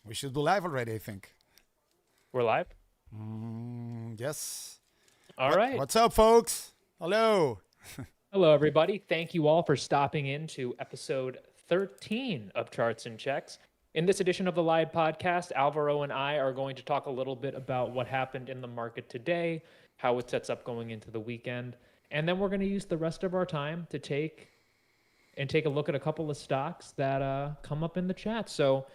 We should be live already, I think. We're live? Yes. All right. What's up, folks? Hello. Hello, everybody. Thank you all for stopping in to episode 13 of Charts and Checks. In this edition of the live podcast, Alvaro and I are going to talk a little bit about what happened in the market today, how it sets up going into the weekend, and then we're going to use the rest of our time to take a look at a couple of stocks that come up in the chat. So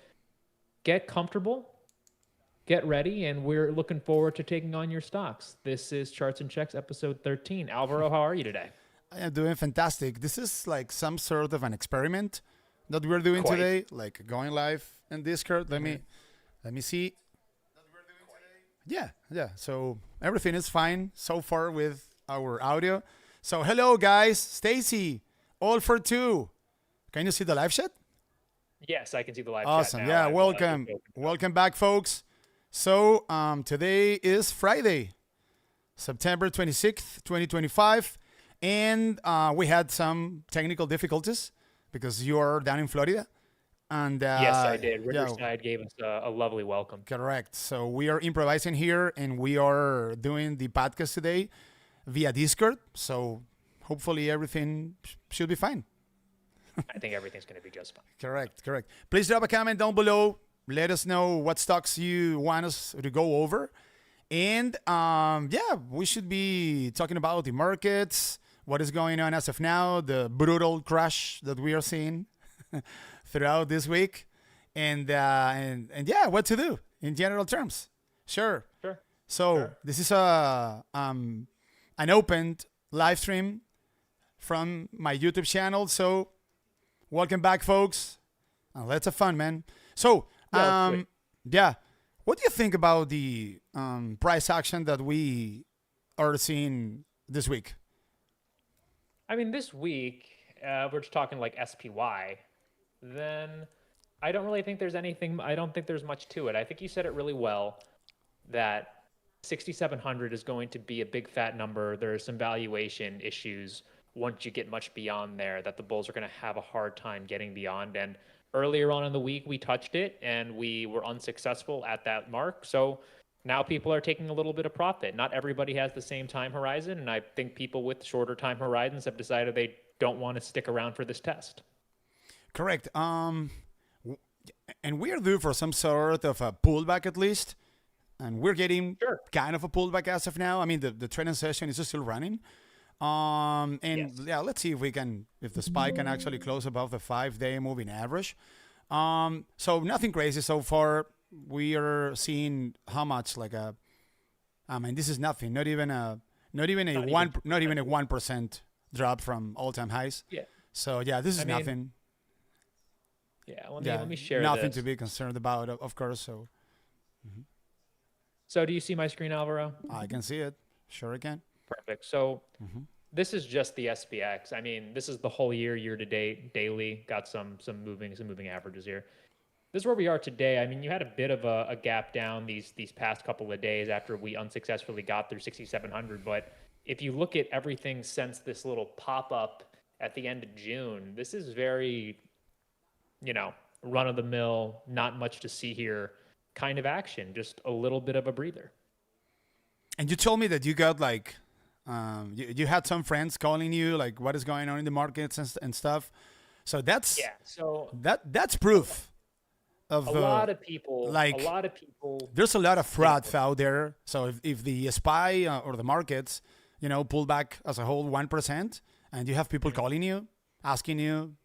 get comfortable, get ready, and we're looking forward to taking on your stocks. This is Charts and Checks, episode 13. Alvaro, how are you today? I am doing fantastic. This is like some sort of an experiment that we're doing Quite. today, like going live in Discord. Let me see. Yeah. So everything is fine so far with our audio. So hello, guys. Stacy, all for two. Can you see the live chat? Yes, I can see the live chat Awesome. now. Yeah, I've welcome. just opened it. Welcome back, folks. So today is Friday, September 26th, 2025. And we had some technical difficulties because you are down in Florida. And Yes, I did. yeah, Riverside gave us a lovely welcome. correct. So we are improvising here and we are doing the podcast today via Discord. So hopefully everything should be fine. I think everything's going to be just fine. Correct. Please drop a comment down below. Let us know what stocks you want us to go over. And yeah, we should be talking about the markets, what is going on as of now, the brutal crash that we are seeing throughout this week, and yeah, what to do in general terms. Sure. Sure. So this is an opened live stream from my YouTube channel. So welcome back, folks. Let's have fun, man. So Yeah, that's great. yeah, what do you think about the price action that we are seeing this week? I mean, this week, we're just talking like SPY, then I don't really think there's anything, I don't think there's much to it. I think you said it really well that 6,700 is going to be a big fat number. There are some valuation issues once you get much beyond there that the bulls are going to have a hard time getting beyond. And earlier on in the week, we touched it and we were unsuccessful at that mark. So now people are taking a little bit of profit. Not everybody has the same time horizon. And I think people with shorter time horizons have decided they don't want to stick around for this test. Correct. And we're due for some sort of a pullback at least. And we're getting Sure. kind of a pullback as of now. I mean, the trading session is still running. And Yes. yeah, let's see if the SPY can actually close above the 5-day moving average. So nothing crazy so far. We are seeing how much I mean, this is nothing. Not even a Not even 1% drop from all-time highs. Yeah. So yeah, this is I mean, nothing. Yeah. Yeah, Let me share nothing this. to be concerned about, of course. So So do you see my screen, Alvaro? I can see it. Sure, I can. Perfect. So this is just the SPX. I mean, this is the whole year to date, daily. Got some moving averages here. This is where we are today. I mean, you had a bit of a gap down these past couple of days after we unsuccessfully got through 6,700. But if you look at everything since this little pop up at the end of June, this is very, run of the mill, not much to see here kind of action. Just a little bit of a breather. And you told me that you got you had some friends calling you like what is going on in the markets and stuff. So that's Yeah. So that's proof of a lot of people, there's a lot of fraud out there. So if the SPY or the markets, pull back as a whole 1%, and you have people calling you, asking you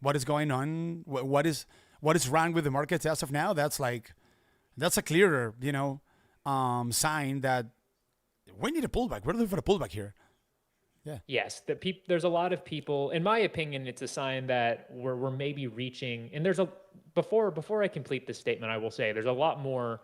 what is going on, what is wrong with the markets as of now, that's a clearer, sign that we need a pullback. We're looking for a pullback here. Yeah. Yes, there's a lot of people. In my opinion, it's a sign that we're maybe reaching. And before I complete this statement, I will say there's a lot more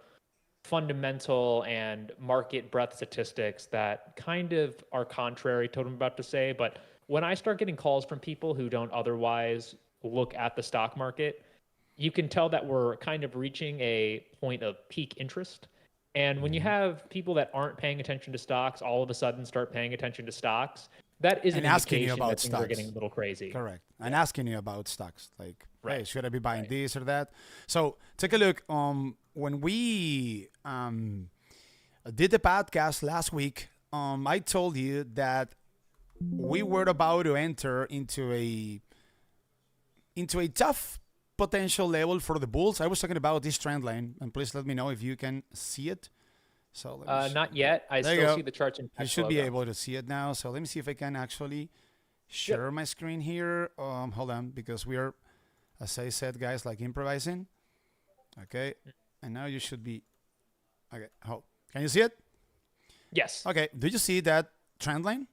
fundamental and market breadth statistics that kind of are contrary to what I'm about to say. But when I start getting calls from people who don't otherwise look at the stock market, you can tell that we're kind of reaching a point of peak interest. And when you have people that aren't paying attention to stocks all of a sudden start paying attention to stocks, that is an and asking you indication about that things are stocks. getting a little crazy. Correct. And asking you about stocks, like, Right. hey, should I be buying Right. this or that? So take a look. When we did the podcast last week, I told you that we were about to enter into a tough potential level for the bulls. I was talking about this trend line, and please let me know if you can see it. So let me Not yet. I There you still go. see the charts in you text should be logo. able to see it now. So let me see if I can actually share my screen here. Hold on, because we are, as I said, guys, like improvising. Okay, and now you should be. Okay, can you see it? Yes. Okay, do you see that trend line?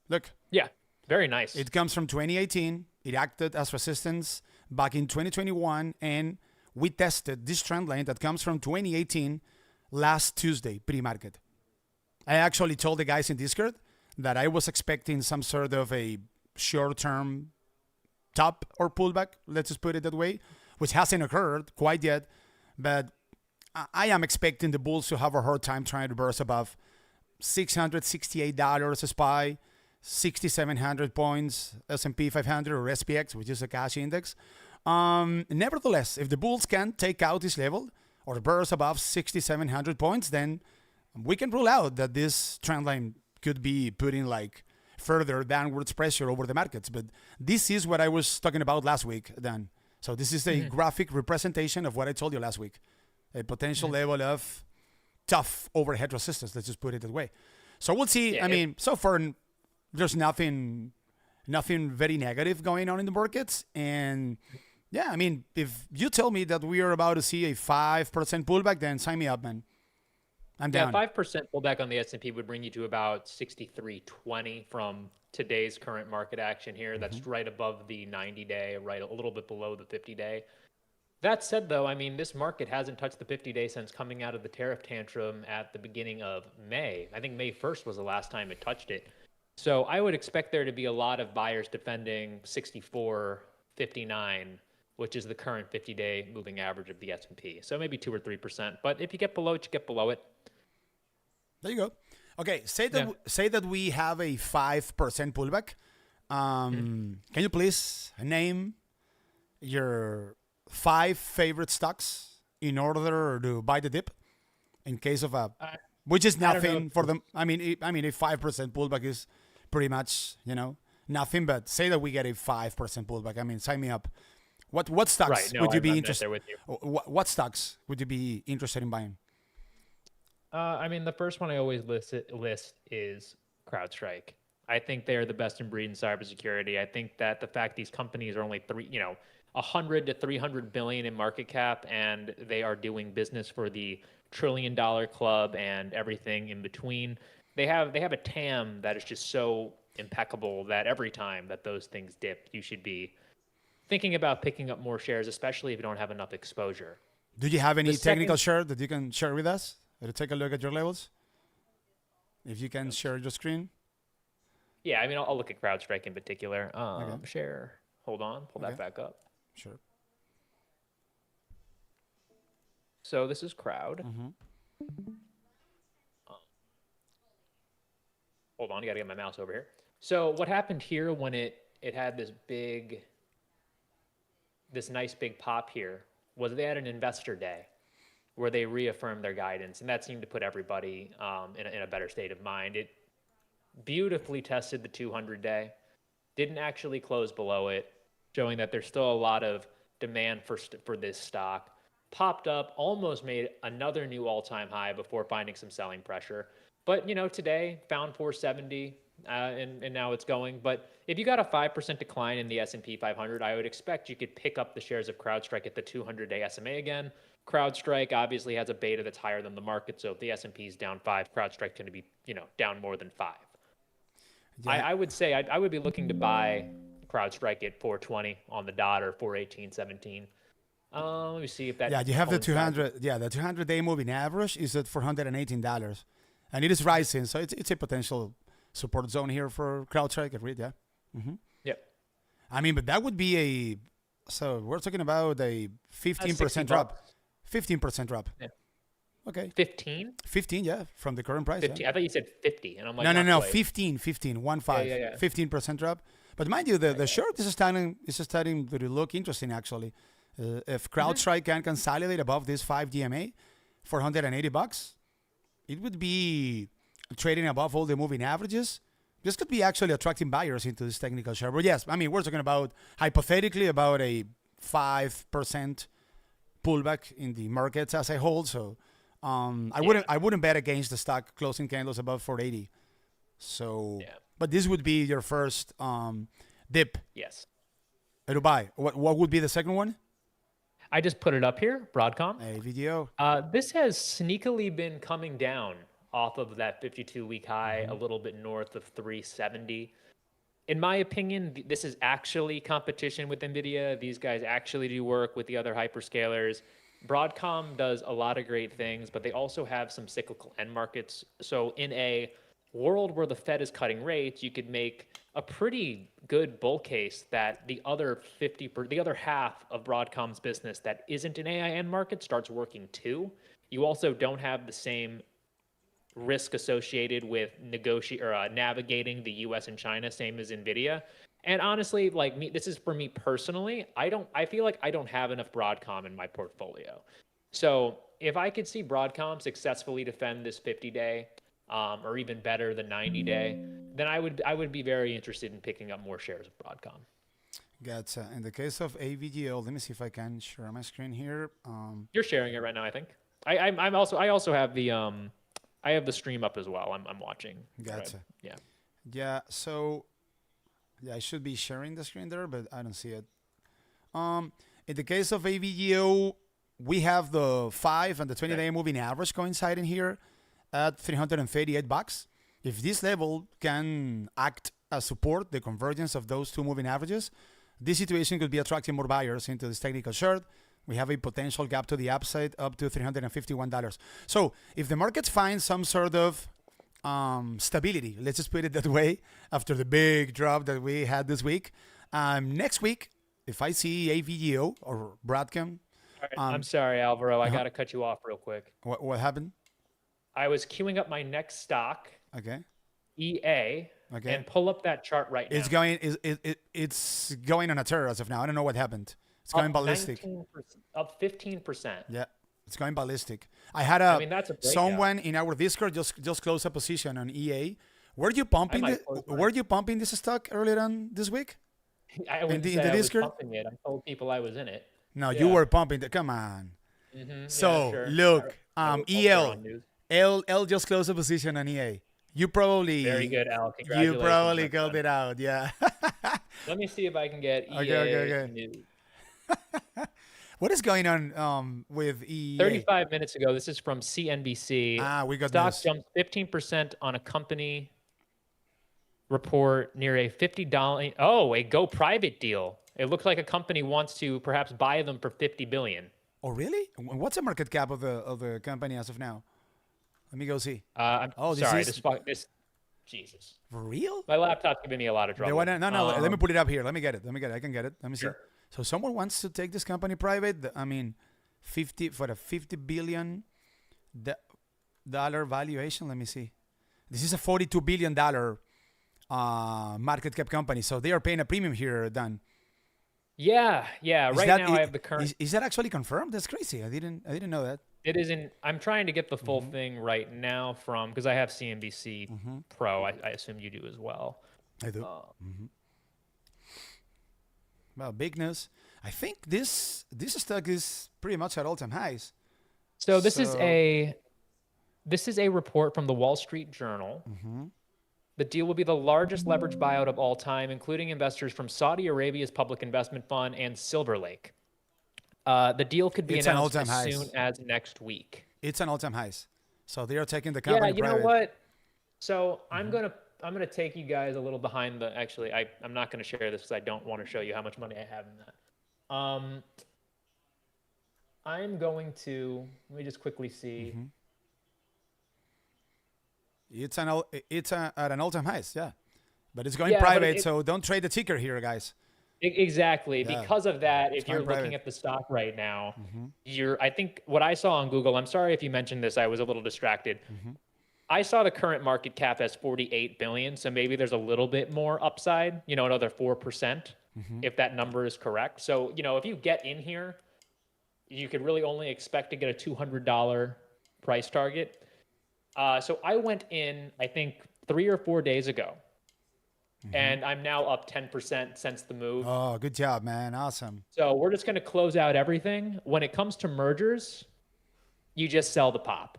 Look, Yeah. Very nice. it comes from 2018. It acted as resistance back in 2021, and we tested this trend line that comes from 2018 last Tuesday, pre-market. I actually told the guys in Discord that I was expecting some sort of a short-term top or pullback, let's just put it that way, which hasn't occurred quite yet, but I am expecting the bulls to have a hard time trying to burst above $668 a SPY, 6,700 points, S&P 500 or SPX, which is a cash index. Nevertheless, if the bulls can take out this level or burst above 6,700 points, then we can rule out that this trend line could be putting like further downwards pressure over the markets. But this is what I was talking about last week, Dan. So this is a graphic representation of what I told you last week. A potential level of tough overhead resistance, let's just put it that way. So we'll see. Yeah, I mean, so far there's nothing very negative going on in the markets. And yeah, I mean, if you tell me that we are about to see a 5% pullback, then sign me up, man. I'm down. 5% pullback on the S&P would bring you to about 63.20 from today's current market action here. That's right above the 90-day, right a little bit below the 50-day. That said, though, I mean, this market hasn't touched the 50-day since coming out of the tariff tantrum at the beginning of May. I think May 1st was the last time it touched it. So I would expect there to be a lot of buyers defending 64.59, which is the current 50-day moving average of the S&P. So maybe 2 or 3%. But if you get below it, you get below it. There you go. Okay, say that we have a 5% pullback. Can you please name your 5 favorite stocks in order to buy the dip in case of a, which is nothing for them. I mean, a 5% pullback is pretty much, nothing. But say that we get a 5% pullback. I mean, sign me up. What stocks would you be interested? What stocks would you be interested in buying? I mean, the first one I always list is CrowdStrike. I think they are the best in breed in cybersecurity. I think that the fact these companies are only 100 to 300 billion in market cap, and they are doing business for the $1 trillion club and everything in between. They have a TAM that is just so impeccable that every time that those things dip, you should be thinking about picking up more shares, especially if you don't have enough exposure. Do you have any technical share that you can share with us? To take a look at your levels? If you can share your screen. Yeah, I mean, I'll look at CrowdStrike in particular. Share. Hold on. Pull that back up. Sure. So this is Crowd. Hold on. You got to get my mouse over here. So what happened here when it had this nice big pop here was they had an investor day where they reaffirmed their guidance, and that seemed to put everybody in a better state of mind. It beautifully tested the 200-day, didn't actually close below it, showing that there's still a lot of demand for this stock. Popped up, almost made another new all-time high before finding some selling pressure. But, today found 470, and now it's going. But if you got a 5% decline in the S&P 500, I would expect you could pick up the shares of CrowdStrike at the 200-day SMA again. CrowdStrike obviously has a beta that's higher than the market, so if the S&P is down 5, CrowdStrike's going to be, down more than 5. Yeah. I would say I would be looking to buy CrowdStrike at 420 on the dot or 418.17. Let me see if that. Yeah, you have the 200. Yeah, the 200-day moving average is at $418, and it is rising, so it's a potential support zone here for CrowdStrike. Agreed, yeah. Yep. I mean, but that would be so we're talking about a 15% drop. 15% drop. Yeah. Okay. 15? 15, yeah, from the current price. 15. Yeah. I thought you said 50, and I'm like, No, no, not no. quite. 15, 15, 1 5. Yeah. 15% drop. But mind you, the Okay. short is starting to look interesting actually. If CrowdStrike can consolidate above this 5 DMA, $480, it would be trading above all the moving averages. This could be actually attracting buyers into this technical share. But yes, I mean, we're talking about hypothetically about a 5% pullback in the markets as a whole. So I wouldn't bet against the stock closing candles above 480. So, but this would be your first dip. Yes. To buy. What would be the second one? I just put it up here, Broadcom. A video. This has sneakily been coming down off of that 52-week high, a little bit north of 370. In my opinion, this is actually competition with Nvidia. These guys actually do work with the other hyperscalers. Broadcom does a lot of great things, but they also have some cyclical end markets. So in a world where the Fed is cutting rates, you could make a pretty good bull case that the other half of Broadcom's business that isn't an AI end market starts working too. You also don't have the same risk associated with navigating the US and China, same as Nvidia. And honestly, like me, this is for me personally, I feel like I don't have enough Broadcom in my portfolio. So if I could see Broadcom successfully defend this 50-day, or even better the 90-day, then I would be very interested in picking up more shares of Broadcom. Gotcha. In the case of AVGO, let me see if I can share my screen here. You're sharing it right now, I think. I also have the I have the stream up as well. I'm watching. Gotcha. Right? Yeah. Yeah. So, yeah, I should be sharing the screen there, but I don't see it. In the case of AVGO, we have the 5 and the 20-day moving average coinciding here at $338. If this level can act as support, the convergence of those two moving averages, this situation could be attracting more buyers into this technical short. We have a potential gap to the upside up to $351. So if the markets find some sort of stability, let's just put it that way, after the big drop that we had this week, next week, if I see AVGO or Broadcom. All right, I'm sorry, Alvaro. I got to cut you off real quick. What happened? I was queuing up my next stock. Okay. EA. Okay. And pull up that chart right now. It's going on a tear as of now. I don't know what happened. It's going ballistic. Up 15%. Yeah, it's going ballistic. I had that's a someone in our Discord just closed a position on EA. Were you pumping this stock earlier on this week? I wouldn't say I was pumping it. I told people I was in it. No, you were pumping it. Come on. Mm-hmm. So sure. look, L just closed a position on EA. You probably very good, Al. Congratulations. You probably called it out. Yeah. Let me see if I can get EA okay. news. What is going on with EA? 35 minutes ago, this is from CNBC. We got stock this. jumped 15% on a company report near a $50. A go private deal. It looks like a company wants to perhaps buy them for $50 billion. Oh, really? What's the market cap of the company as of now? Let me go see. I'm sorry. This Jesus. For real? My laptop's giving me a lot of trouble. No. Let me put it up here. Let me get it. I can get it. Let me see. Sure. So someone wants to take this company private. I mean, for a $50 billion valuation. Let me see. This is a $42 billion market cap company. So they are paying a premium here, Dan. Yeah. Right now I have the current. Is that actually confirmed? That's crazy. I didn't know that. It isn't. I'm trying to get the full thing right now because I have CNBC Pro. I assume you do as well. I do. Well, big news. I think this stock is pretty much at all-time highs. So this is a report from the Wall Street Journal. The deal will be the largest leverage buyout of all time, including investors from Saudi Arabia's Public Investment Fund and Silver Lake. The deal could be announced as soon as next week. It's an all-time highs. So they are taking the company private. Yeah, you know what? So I'm gonna take you guys a little behind the. Actually, I'm not gonna share this because I don't want to show you how much money I have in that. I'm going to let me just quickly see. It's at an all-time highs, yeah. But it's going private, so don't trade the ticker here, guys. Exactly. Yeah, Because of that, it's if you're going looking private. at the stock right now, I think what I saw on Google, I'm sorry if you mentioned this, I was a little distracted. I saw the current market cap as 48 billion, so maybe there's a little bit more upside, another 4% if that number is correct. So, if you get in here, you could really only expect to get a $200 price target. So I went in, I think 3 or 4 days ago, and I'm now up 10% since the move. Oh, good job, man. Awesome. So we're just going to close out everything. When it comes to mergers, you just sell the pop.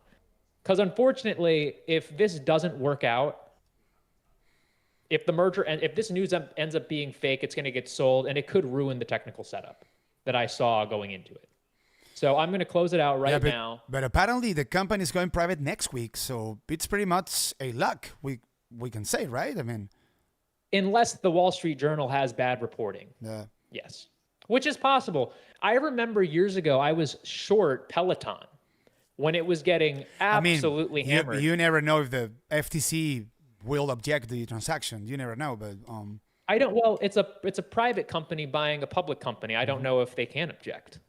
Because unfortunately, if this doesn't work out, if the merger and if this news ends up being fake, it's going to get sold and it could ruin the technical setup that I saw going into it. So I'm going to close it out right now. But apparently the company is going private next week, so it's pretty much a luck. We can say, right? I mean, unless the Wall Street Journal has bad reporting. yeah. Yes, which is possible. I remember years ago I was short Peloton when it was getting absolutely hammered. You never know if the FTC will object the transaction. You never know, but I don't. Well, it's a private company buying a public company. I don't know if they can object.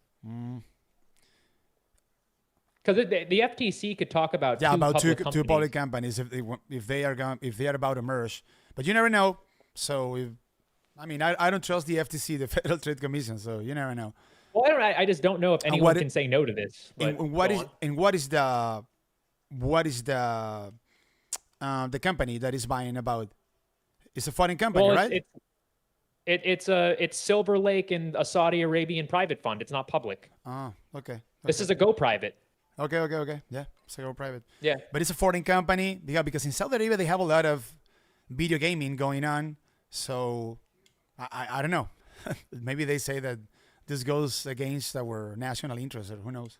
Because the FTC could talk about two companies. public companies if they are about to merge, but you never know. So I don't trust the FTC, the Federal Trade Commission. So you never know. Well, I just don't know if anyone can say no to this. What is the company that is buying about? It's a foreign company, right? It's Silver Lake and a Saudi Arabian private fund. It's not public. Oh, okay. This is a go private. Okay. Yeah, it's a go private. Yeah. But it's a foreign company. Yeah, because in Saudi Arabia they have a lot of video gaming going on. So I don't know. Maybe they say that this goes against our national interest, or who knows?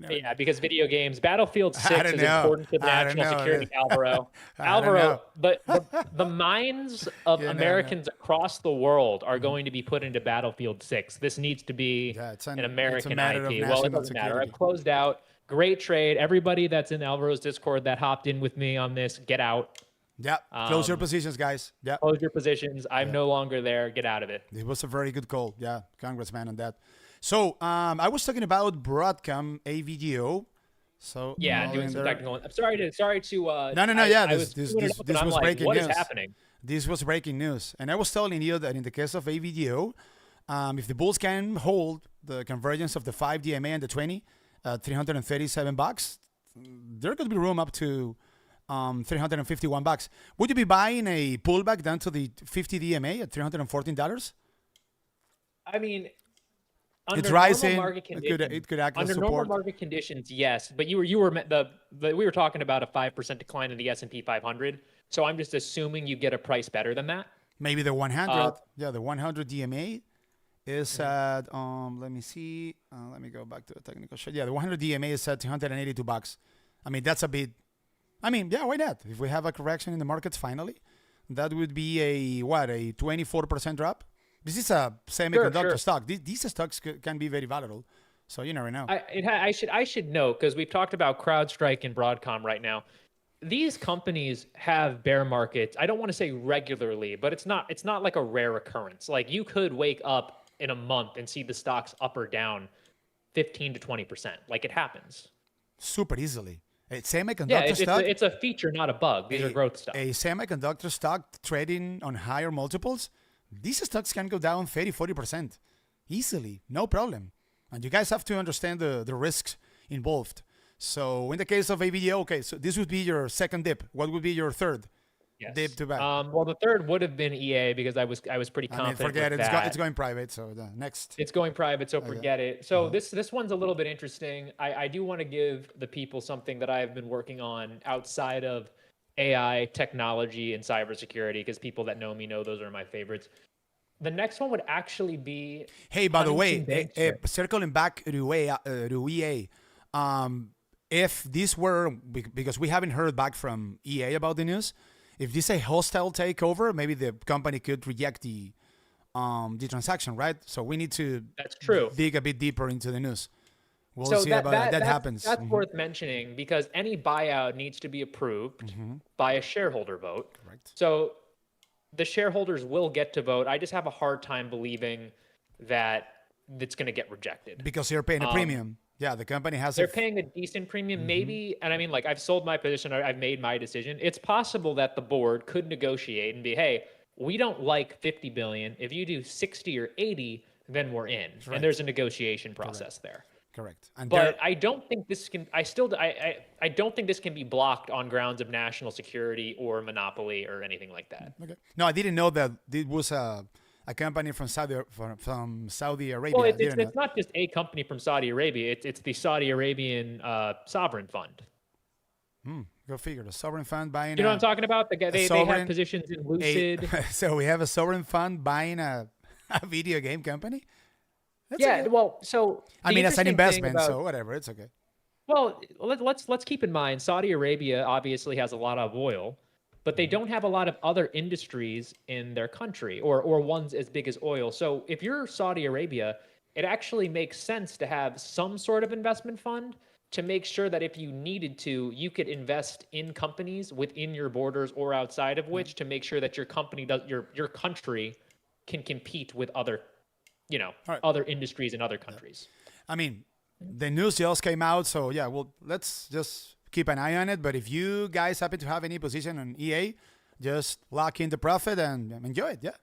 Yeah, because video games, Battlefield 6 is important to the national security, Alvaro. Alvaro, the minds of Americans across the world are going to be put into Battlefield 6. This needs to be an American IP. Well, it doesn't matter. I've closed out. Great trade. Everybody that's in Alvaro's Discord that hopped in with me on this, get out. Yeah, close your positions, guys. Yeah, close your positions. I'm no longer there. Get out of it. It was a very good call. Yeah, congressman on that. So I was talking about Broadcom AVGO. So yeah, doing some technical. I'm sorry to. No. Yeah, this was breaking news. What is happening? This was breaking news, and I was telling you that in the case of AVGO, if the bulls can hold the convergence of the 5 DMA and the 20 at $337, there could be room up to $351. Would you be buying a pullback down to the 50 DMA at $314? I mean, it's rising. It could act as under support. Normal market conditions, yes. But we were talking about a 5% decline in the S&P 500. So I'm just assuming you get a price better than that. Maybe the 100. The 100 DMA is at let me see. Let me go back to the technical shot. Yeah, the 100 DMA is at $282. I mean, that's a bit. I mean, yeah, why not? If we have a correction in the markets finally, that would be a 24% drop. This is a semiconductor stock. These stocks can be very volatile, so you never know. I should know, because we've talked about CrowdStrike and Broadcom right now. These companies have bear markets. I don't want to say regularly, but it's not like a rare occurrence. Like, you could wake up in a month and see the stocks up or down 15 to 20%. Like, it happens super easily. A semiconductor stock. It's a feature, not a bug. These are growth stocks. A semiconductor stock trading on higher multiples. These stocks can go down 30-40% easily, no problem. And you guys have to understand the risks involved. So in the case of AVGO, okay, so this would be your second dip. What would be your third dip to buy? Well, the third would have been EA, because I was pretty confident. Forget it. That. It's going private. So the next. It's going private, so forget it. So this one's a little bit interesting. I do want to give the people something that I have been working on outside of AI, technology, and cybersecurity, because people that know me know those are my favorites. The next one would actually be. Hey, by the way, circling back to EA, if this were, because we haven't heard back from EA about the news, if this is a hostile takeover, maybe the company could reject the transaction, right? So we need to. That's true. Dig a bit deeper into the news. We'll see about that. That happens. That's worth mentioning, because any buyout needs to be approved by a shareholder vote. Correct. So the shareholders will get to vote. I just have a hard time believing that it's going to get rejected. Because you're paying a premium. Yeah, the company has they're paying a decent premium, maybe. And I mean, like, I've sold my position. I've made my decision. It's possible that the board could negotiate and be, hey, we don't like 50 billion. If you do 60 or 80, then we're in. Correct. And there's a negotiation process there. Correct. And but I don't think this can. I don't think this can be blocked on grounds of national security or monopoly or anything like that. Okay. No, I didn't know that it was a company from Saudi Arabia. Well, it's not just a company from Saudi Arabia. It's the Saudi Arabian sovereign fund. Go figure. The sovereign fund buying. You know what I'm talking about? They have positions in Lucid. So we have a sovereign fund buying a video game company. That's okay. Well, so I mean, it's an investment, so whatever, it's okay. Well, let's keep in mind, Saudi Arabia obviously has a lot of oil, but they don't have a lot of other industries in their country, or ones as big as oil. So if you're Saudi Arabia, it actually makes sense to have some sort of investment fund to make sure that if you needed to, you could invest in companies within your borders or outside of which to make sure that your company your country can compete with other other industries in other countries. I mean, the news just came out, so yeah, well, let's just keep an eye on it. But if you guys happen to have any position on EA, just lock in the profit and enjoy it. Yeah.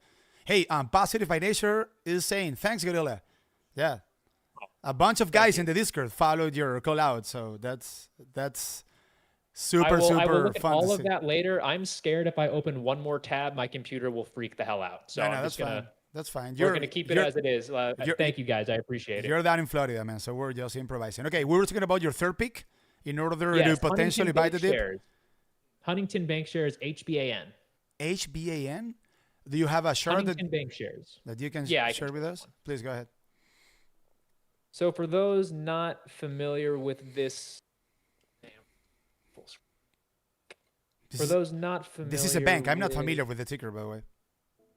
Hey, Positive by Nature is saying, thanks, Gorilla. Yeah. A bunch of guys in the Discord followed your call out, so that's super I will look fun. At all of that later. I'm scared if I open one more tab, my computer will freak the hell out. So I'm just gonna. That's fine. We're going to keep it as it is. Thank you, guys. I appreciate it. You're down in Florida, man, so we're just improvising. Okay, we were talking about your third pick in order to potentially buy the dip. Huntington Bank Shares, HBAN. HBAN? Do you have a share Huntington Bank Shares that you can share with us? Please go ahead. So for those not familiar with this... This is a bank. I'm not familiar with the ticker, by the way.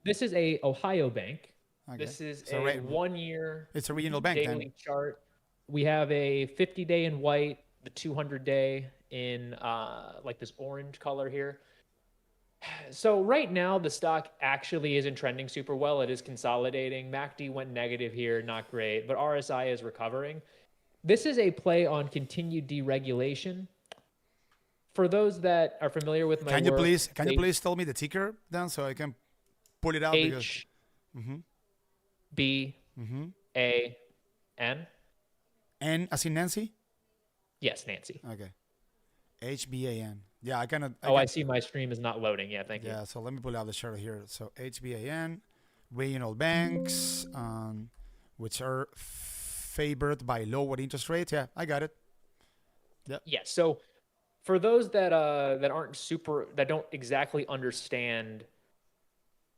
This is a Ohio bank. Okay. This is a 1 year. It's a regional bank daily chart. We have a 50-day in white, the 200-day in like this orange color here. So right now the stock actually isn't trending super well. It is consolidating. MACD went negative here, not great, but RSI is recovering. This is a play on continued deregulation. For those that are familiar with my work, can you please tell me the ticker then so I can pull it out? HBAN. N as in Nancy? Yes, Nancy. Okay. HBAN. Yeah, I see my stream is not loading. Yeah, thank you. Yeah, so let me pull out the chart here. So HBAN, regional banks, which are favored by lower interest rates. Yeah, I got it. Yeah. Yeah. So for those that don't exactly understand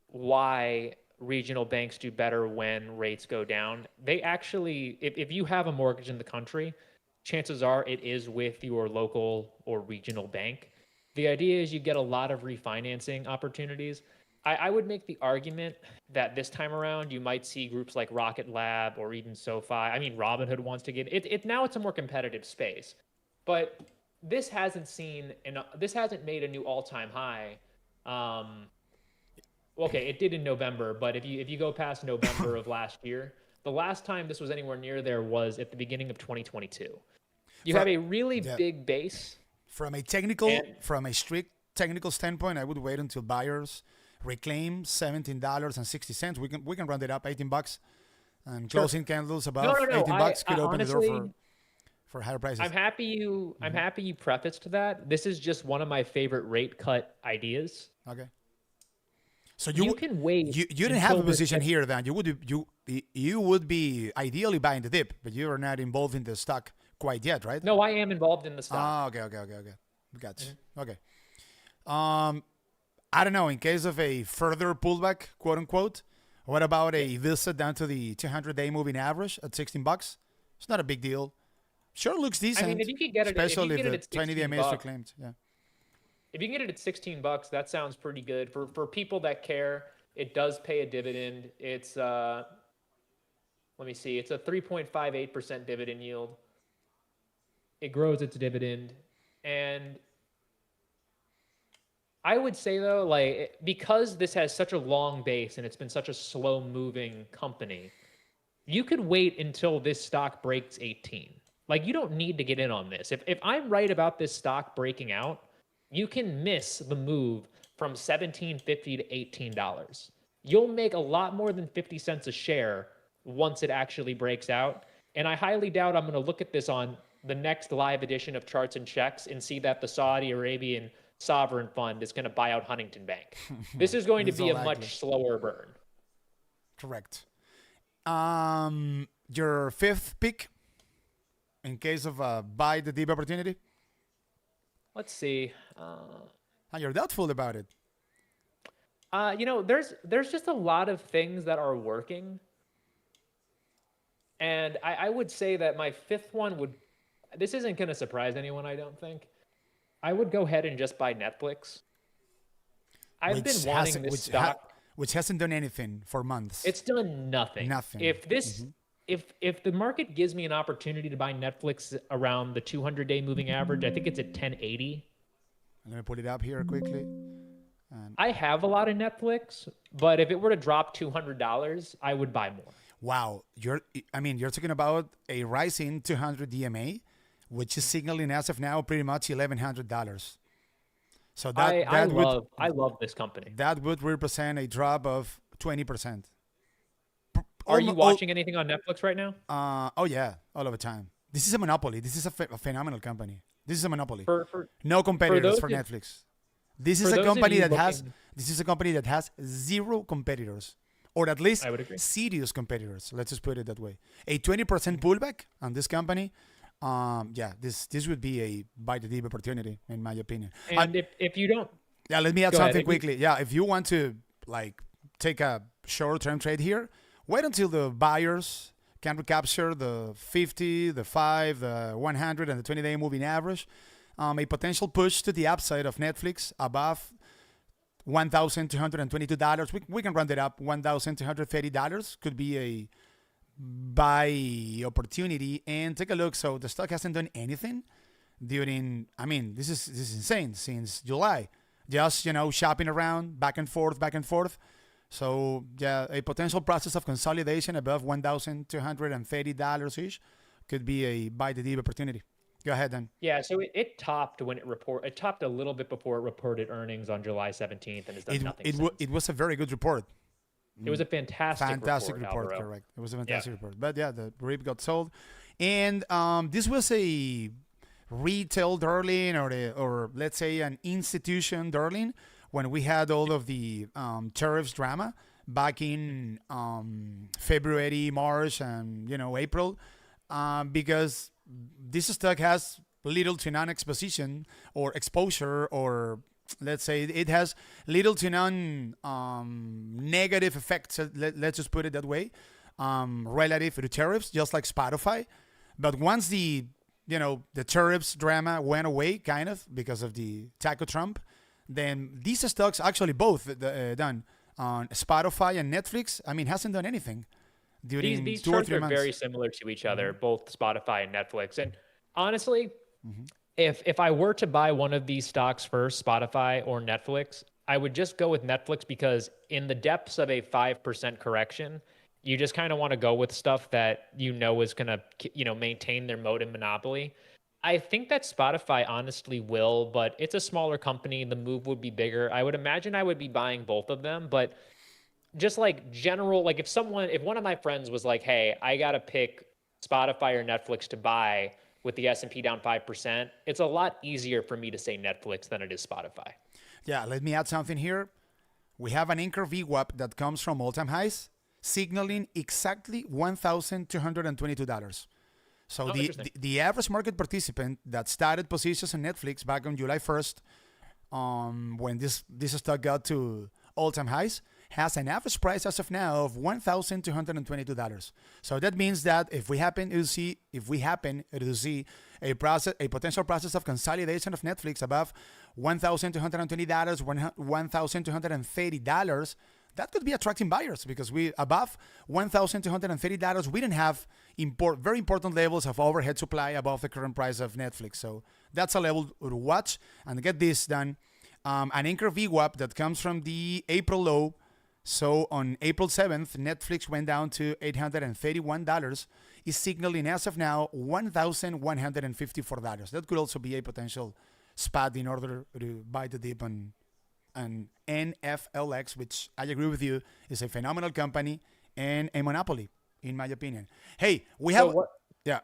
why regional banks do better when rates go down, they actually, if you have a mortgage in the country, chances are it is with your local or regional bank. The idea is you get a lot of refinancing opportunities. I would make the argument that this time around you might see groups like Rocket Lab or even Sofi. I mean, Robinhood wants to get it. Now it's a more competitive space, but this hasn't made a new all-time high. Okay, it did in November, but if you go past November of last year, the last time this was anywhere near there was at the beginning of 2022. You have a really big base. From a strict technical standpoint, I would wait until buyers reclaim $17.60. We can round it up $18, and closing candles above $18 could open honestly, the door for higher prices. I'm happy you prefaced that. This is just one of my favorite rate cut ideas. Okay. So you can wait. You didn't have a position here, then you would be ideally buying the dip, but you are not involved in the stock quite yet, right? No, I am involved in the stock. Oh, okay. Gotcha. Mm-hmm. Okay. I don't know. In case of a further pullback, quote unquote, what about a visit down to the 200-day moving average at $16? It's not a big deal. Sure looks decent. I mean, if you could get it, especially if the 20-day MA reclaimed. Yeah. If you can get it at $16, that sounds pretty good. For people that care, it does pay a dividend. It's let me see, it's a 3.58% dividend yield. It grows its dividend, and I would say though, like because this has such a long base and it's been such a slow moving company, you could wait until this stock breaks 18. Like you don't need to get in on this. If I'm right about this stock breaking out, you can miss the move from 17.50 to $18. You'll make a lot more than 50 cents a share once it actually breaks out. And I highly doubt I'm going to look at this on the next live edition of Charts and Checks and see that the Saudi Arabian sovereign fund is going to buy out Huntington Bank. This is going to be a much slower burn. Correct. Your fifth pick in case of a buy the deep opportunity? Let's see. You're doubtful about it. There's just a lot of things that are working. And I would say that my fifth one would, this isn't going to surprise anyone, I don't think. I would go ahead and just buy Netflix. I've been wanting this stock. Which hasn't done anything for months. It's done nothing. Nothing. If this, if the market gives me an opportunity to buy Netflix around the 200-day moving average, I think it's at 1080. Let me put it up here quickly. I have a lot of Netflix, but if it were to drop $200, I would buy more. Wow, you're talking about a rising 200 DMA, which is signaling as of now pretty much $1,100. So I love this company. That would represent a drop of 20%. Are you watching anything on Netflix right now? Oh yeah, all of the time. This is a monopoly. This is a phenomenal company. This is a monopoly. No competitors for Netflix. This is a company that has zero competitors, or at least serious competitors. Let's just put it that way. A 20% pullback on this company. This would be a buy the deep opportunity in my opinion. And if you don't, let me add something quickly. If you want to like take a short-term trade here, wait until the buyers can recapture the 50, the 5, the 100, and the 20-day moving average. A potential push to the upside of Netflix above $1,222. We can round it up. $1,230 could be a buy opportunity. And take a look. So the stock hasn't done anything during. This is insane since July. Just shopping around back and forth. So a potential process of consolidation above $1,230 ish could be a buy the deep opportunity. Go ahead then. Yeah, so it topped when it topped a little bit before it reported earnings on July 17th and has done nothing since. It was a very good report. It was a fantastic report, correct. It was a fantastic report. But the RIP got sold. And this was a retail darling or let's say an institution darling when we had all of the tariffs drama back in February, March, and April, because this stock has little to none exposition or exposure, or let's say it has little to none negative effects. Let's just put it that way, relative to tariffs, just like Spotify. But once the tariffs drama went away, kind of because of the Taco Trump, then these stocks actually both done on Spotify and Netflix. Hasn't done anything. These charts are very similar to each other, both Spotify and Netflix. And honestly, if I were to buy one of these stocks first, Spotify or Netflix, I would just go with Netflix because in the depths of a 5% correction, you just kind of want to go with stuff that is going to maintain their mode in monopoly. I think that Spotify honestly will, but it's a smaller company. The move would be bigger. I would imagine I would be buying both of them, but just like general, like if one of my friends was like, hey, I got to pick Spotify or Netflix to buy with the S&P down 5%, it's a lot easier for me to say Netflix than it is Spotify. Yeah, let me add something here. We have an anchor VWAP that comes from all-time highs, signaling exactly $1,222. So the average market participant that started positions on Netflix back on July 1st, when this stock got to all-time highs, has an average price as of now of $1,222. So that means that if we happen to see a potential process of consolidation of Netflix above $1,220, $1,230, that could be attracting buyers because we above $1,230, we don't have very important levels of overhead supply above the current price of Netflix. So that's a level to watch and get this done. an anchor VWAP that comes from the April low. So on April 7th, Netflix went down to $831. Is signaling as of now $1,154. That could also be a potential spot in order to buy the dip on NFLX, which I agree with you is a phenomenal company and a monopoly, in my opinion. Hey, we have yeah.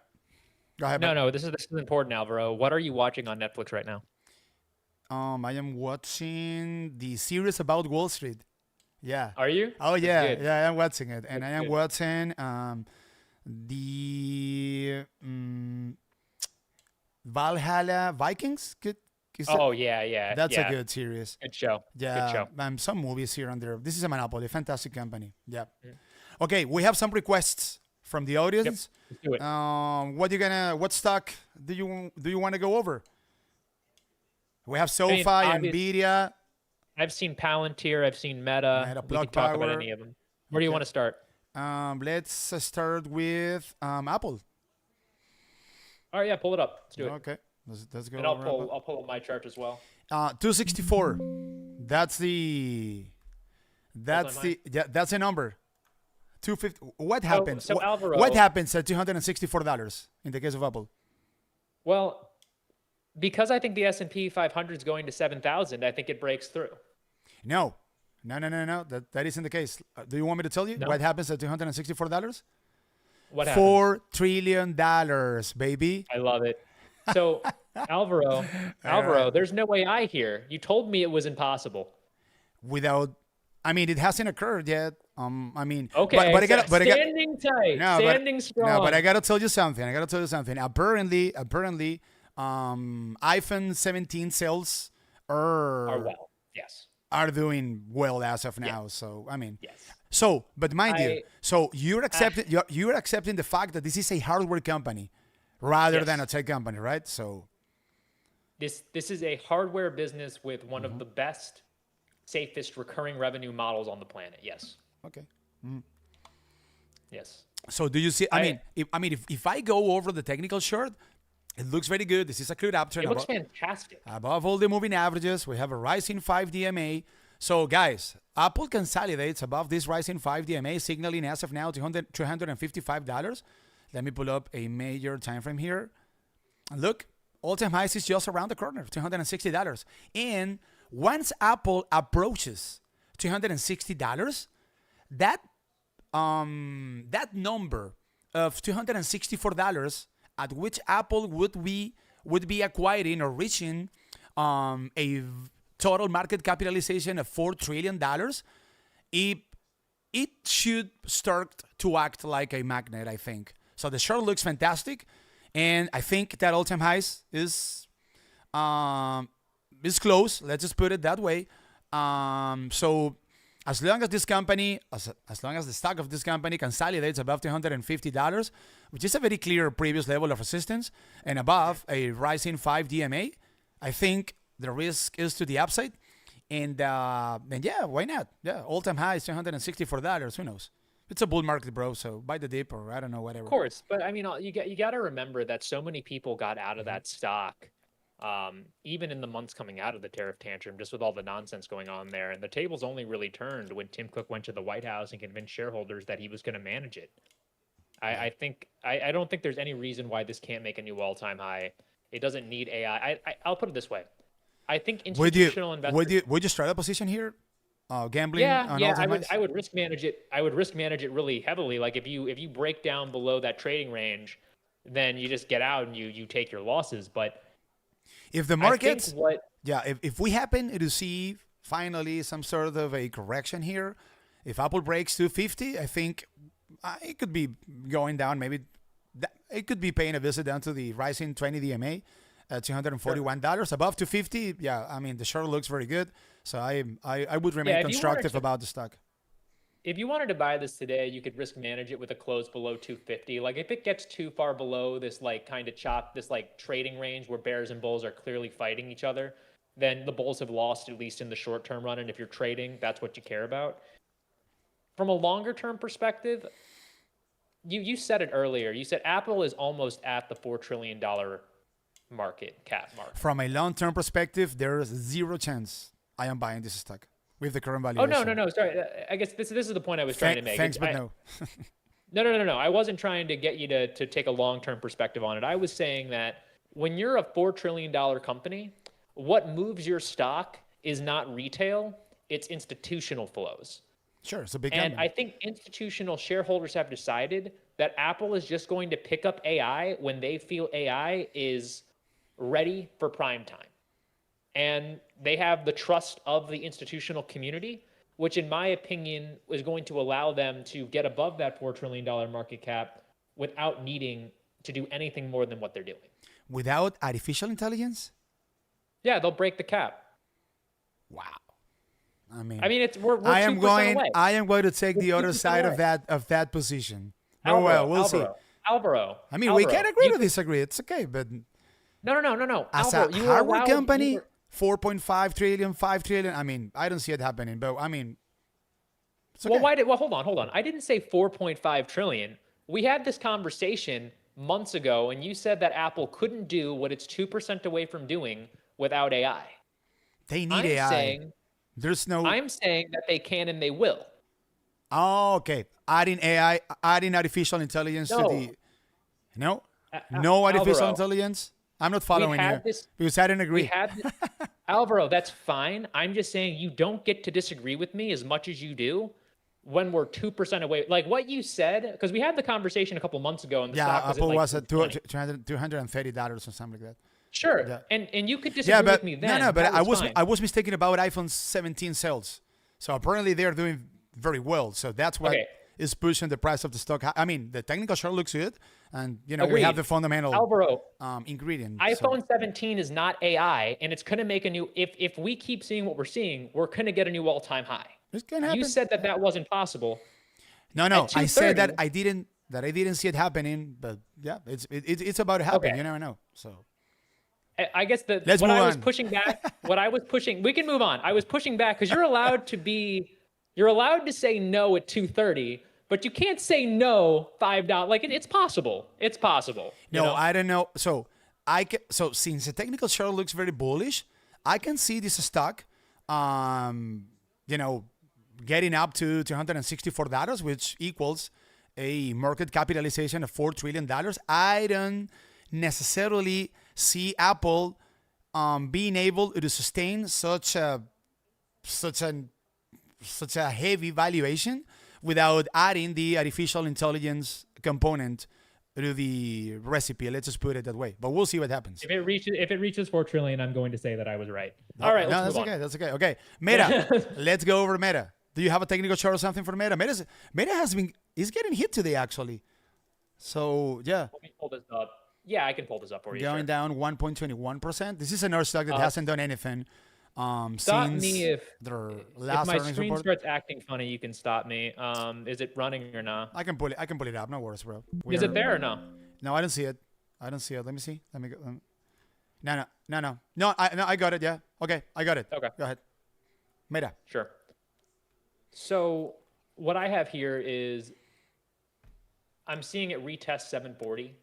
Go ahead. No, this is important, Alvaro. What are you watching on Netflix right now? I am watching the series about Wall Street. Yeah. Are you? Oh yeah, yeah. I am watching it, and I am watching the Valhalla Vikings. Yeah. That's a good series. Good show. Yeah. Good show. Some movies here and there. This is a monopoly, fantastic company. Yeah. Okay, we have some requests from the audience. Yep. Let's do it. What stock do you want to go over? We have Sofi, Nvidia. I've seen Palantir. I've seen Meta. We can talk about any of them. Where do you want to start? Let's start with Apple. All right, yeah, pull it up. Let's do it. Okay, let's go. And I'll pull up my chart as well. 264. That's a number. 250. What happens? So Alvaro, what happens at $264 in the case of Apple? Well, because I think the S&P 500 is going to 7,000, I think it breaks through. No. That isn't the case. Do you want me to tell you what happens at $264? What happens? $4 trillion, baby. I love it. So, Alvaro, there's no way here. You told me it was impossible. It hasn't occurred yet. Okay, standing tight, standing strong. No, but I gotta tell you something. Apparently, iPhone 17 sales are doing well as of now. So yes. So, but mind you, so you're accepting the fact that this is a hardware company rather than a tech company, right? So this is a hardware business with one of the best, safest recurring revenue models on the planet. Yes. Okay. Yes. So do you see? If I go over the technical chart, it looks very good. This is a clear uptrend. It looks fantastic. Above all the moving averages, we have a rising 5 DMA. So, guys, Apple consolidates above this rising 5 DMA, signaling as of now $255. Let me pull up a major time frame here. And look, all-time highs is just around the corner, $260. And once Apple approaches $260, that number of $264 at which Apple would be acquiring or reaching a total market capitalization of $4 trillion, it should start to act like a magnet, I think. So the chart looks fantastic, and I think that all-time highs is close. Let's just put it that way. So as long as this company, as long as the stock of this company consolidates above $250, which is a very clear previous level of resistance, and above a rising 5 DMA, I think the risk is to the upside. And yeah, why not? Yeah, all-time high is $264. Who knows? It's a bull market, bro. So buy the dip, or I don't know, whatever. Of course, but you got to remember that so many people got out of that stock, even in the months coming out of the tariff tantrum, just with all the nonsense going on there. And the tables only really turned when Tim Cook went to the White House and convinced shareholders that he was going to manage it. I don't think there's any reason why this can't make a new all-time high. It doesn't need AI. I'll put it this way. I think institutional investors. Would you start a position here? Gambling? Yeah. I would risk manage it. I would risk manage it really heavily. Like if you break down below that trading range, then you just get out and you take your losses. But if the markets, if we happen to see finally some sort of a correction here, if Apple breaks 250, I think it could be going down. Maybe it could be paying a visit down to the rising 20 DMA at $241. Sure. Above 250, the chart looks very good. So I would remain constructive about the stock. If you wanted to buy this today, you could risk manage it with a close below 250. Like if it gets too far below this trading range where bears and bulls are clearly fighting each other, then the bulls have lost, at least in the short term run. And if you're trading, that's what you care about. From a longer term perspective, you said it earlier. You said Apple is almost at the $4 trillion market cap mark. From a long-term perspective, there's zero chance I am buying this stock with the current Oh, valuation. no. Sorry. I guess this is the point I was trying to make. Thanks, but no. No. I wasn't trying to get you to take a long-term perspective on it. I was saying that when you're a $4 trillion company, what moves your stock is not retail, it's institutional flows. Sure, it's a big And company. I think institutional shareholders have decided that Apple is just going to pick up AI when they feel AI is ready for prime time. And they have the trust of the institutional community, which in my opinion is going to allow them to get above that $4 trillion market cap without needing to do anything more than what they're doing. Without artificial intelligence? Yeah, they'll break the cap. Wow. I mean, we're 2% away. I am going to take the other 2% side away. of that position. We'll see. Alvaro. I mean, we can agree to disagree. It's okay, but No. as Alvaro, a hardware company, 4.5 trillion, 5 trillion. I mean, I don't see it happening, but I mean, it's okay. Well, hold on. I didn't say 4.5 trillion. We had this conversation months ago, and you said that Apple couldn't do what it's 2% away from doing without AI. They need AI. I'm saying that they can and they will. Oh, okay. Adding AI, adding artificial intelligence to the... No artificial intelligence? I'm not following you because I didn't agree. Alvaro, that's fine. I'm just saying you don't get to disagree with me as much as you do when we're 2% away. Like what you said, because we had the conversation a couple months ago. And the stock was Apple was at $230 or something like that. Sure, yeah. and you could disagree with me then. No, but I was mistaken about iPhone 17 sales. So apparently they're doing very well. So that's what is pushing the price of the stock. I mean, the technical chart looks good, and we have the fundamental ingredient. iPhone 17 is not AI, and it's going to make a new. If we keep seeing what we're seeing, we're going to get a new all-time high. It's gonna happen. You said that wasn't possible. No. I said that I didn't see it happening, but yeah, it's about to happen. Okay. You never know. So. I guess what I was pushing back, we can move on. I was pushing back because you're allowed to say no at 2:30, but you can't say no $5. Like it's possible. It's possible. No, I don't know. So since the technical chart looks very bullish, I can see this stock, getting up to $264, which equals a market capitalization of $4 trillion. I don't necessarily see Apple being able to sustain such a heavy valuation without adding the artificial intelligence component to the recipe. Let's just put it that way. But we'll see what happens. If it reaches 4 trillion, I'm going to say that I was right. All right, let's move on. That's okay. Okay, Meta. Let's go over Meta. Do you have a technical chart or something for Meta? Meta is getting hit today actually. So yeah. Let me pull this up. Yeah, I can pull this up for you. Going down 1.21%. This is another stock that hasn't done anything stop since me if last my screen starts acting funny. You can stop me. Is it running or not? I can pull it up. No worries, bro. Is it there or no? No, I don't see it. Let me see. Let me go. No. I got it. Yeah. Okay, I got it. Okay. Go ahead. Meta. Sure. So what I have here is I'm seeing it retest 740.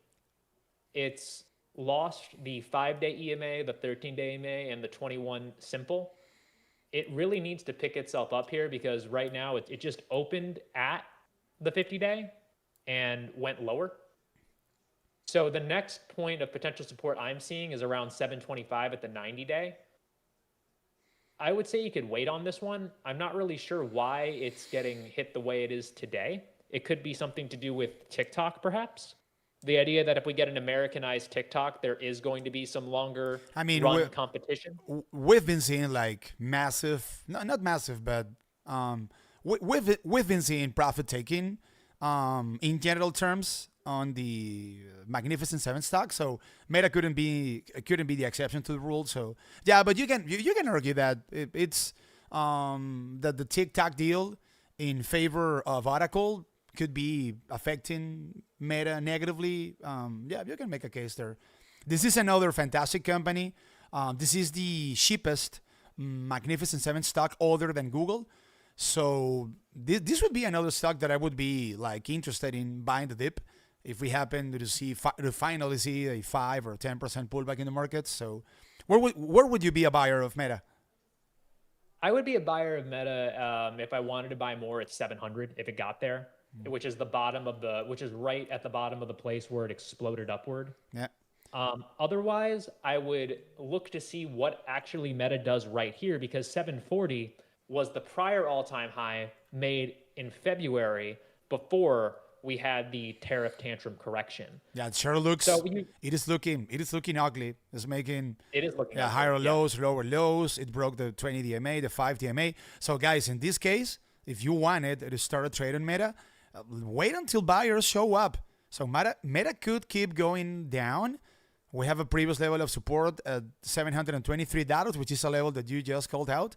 It's lost the 5-day EMA, the 13-day EMA, and the 21 simple. It really needs to pick itself up here because right now it just opened at the 50-day and went lower. So the next point of potential support I'm seeing is around 725 at the 90-day. I would say you could wait on this one. I'm not really sure why it's getting hit the way it is today. It could be something to do with TikTok, perhaps. The idea that if we get an Americanized TikTok, there is going to be some longer run competition. We've been seeing like massive, not massive, but we've been seeing profit taking in general terms on the Magnificent Seven stock. So Meta couldn't be the exception to the rule. So yeah, but you can argue that it's that the TikTok deal in favor of Oracle could be affecting Meta negatively. Yeah, you can make a case there. This is another fantastic company. This is the cheapest Magnificent Seven stock other than Google. So this would be another stock that I would be like interested in buying the dip if we happen to finally see a 5 or 10% pullback in the market. So where would you be a buyer of Meta? I would be a buyer of Meta if I wanted to buy more at 700 if it got there, which is right at the bottom of the place where it exploded upward. Yeah. Otherwise, I would look to see what actually Meta does right here, because 740 was the prior all-time high made in February before we had the tariff tantrum correction. Yeah, it sure looks. So it is looking ugly. It's making. It is looking. Yeah, higher lows, lower lows. It broke the 20 DMA, the 5 DMA. So guys, in this case, if you wanted to start a trade on Meta, wait until buyers show up. So Meta could keep going down. We have a previous level of support at $723, which is a level that you just called out.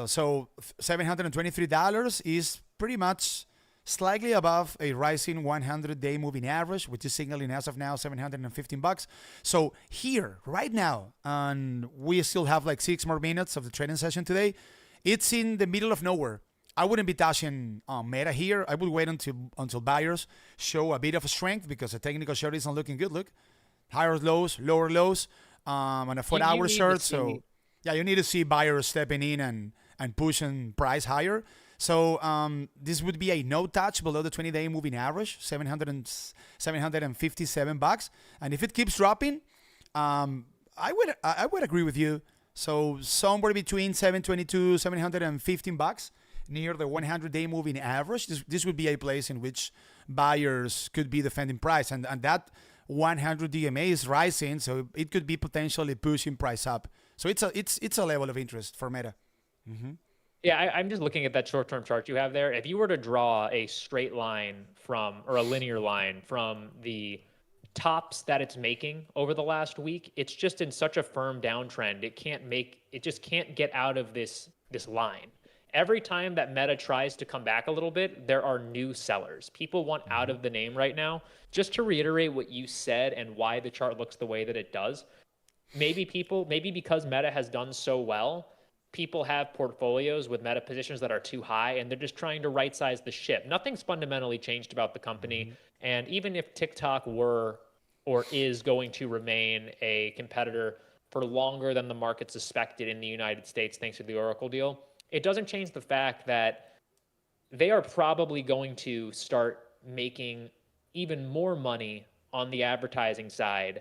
So $723 is pretty much slightly above a rising 100-day moving average, which is signaling as of now $715. So here, right now, and we still have like 6 more minutes of the trading session today, it's in the middle of nowhere. I wouldn't be touching Meta here. I would wait until buyers show a bit of strength, because the technical chart isn't looking good. Look, higher lows, lower lows, on a 4-hour chart. So yeah, you need to see buyers stepping in and pushing price higher. So this would be a no touch below the 20-day moving average, $757. And if it keeps dropping, I would agree with you. So somewhere between $722, $715 near the 100-day moving average. This would be a place in which buyers could be defending price, and that 100 DMA is rising, so it could be potentially pushing price up. So it's a level of interest for Meta. Mm-hmm. Yeah, I'm just looking at that short-term chart you have there. If you were to draw a straight line or a linear line from the tops that it's making over the last week, it's just in such a firm downtrend. It just can't get out of this line. Every time that Meta tries to come back a little bit, there are new sellers. People want out of the name right now. Just to reiterate what you said and why the chart looks the way that it does, maybe because Meta has done so well, people have portfolios with Meta positions that are too high, and they're just trying to right size the ship. Nothing's fundamentally changed about the company. And even if TikTok were or is going to remain a competitor for longer than the market suspected in the United States, thanks to the Oracle deal, it doesn't change the fact that they are probably going to start making even more money on the advertising side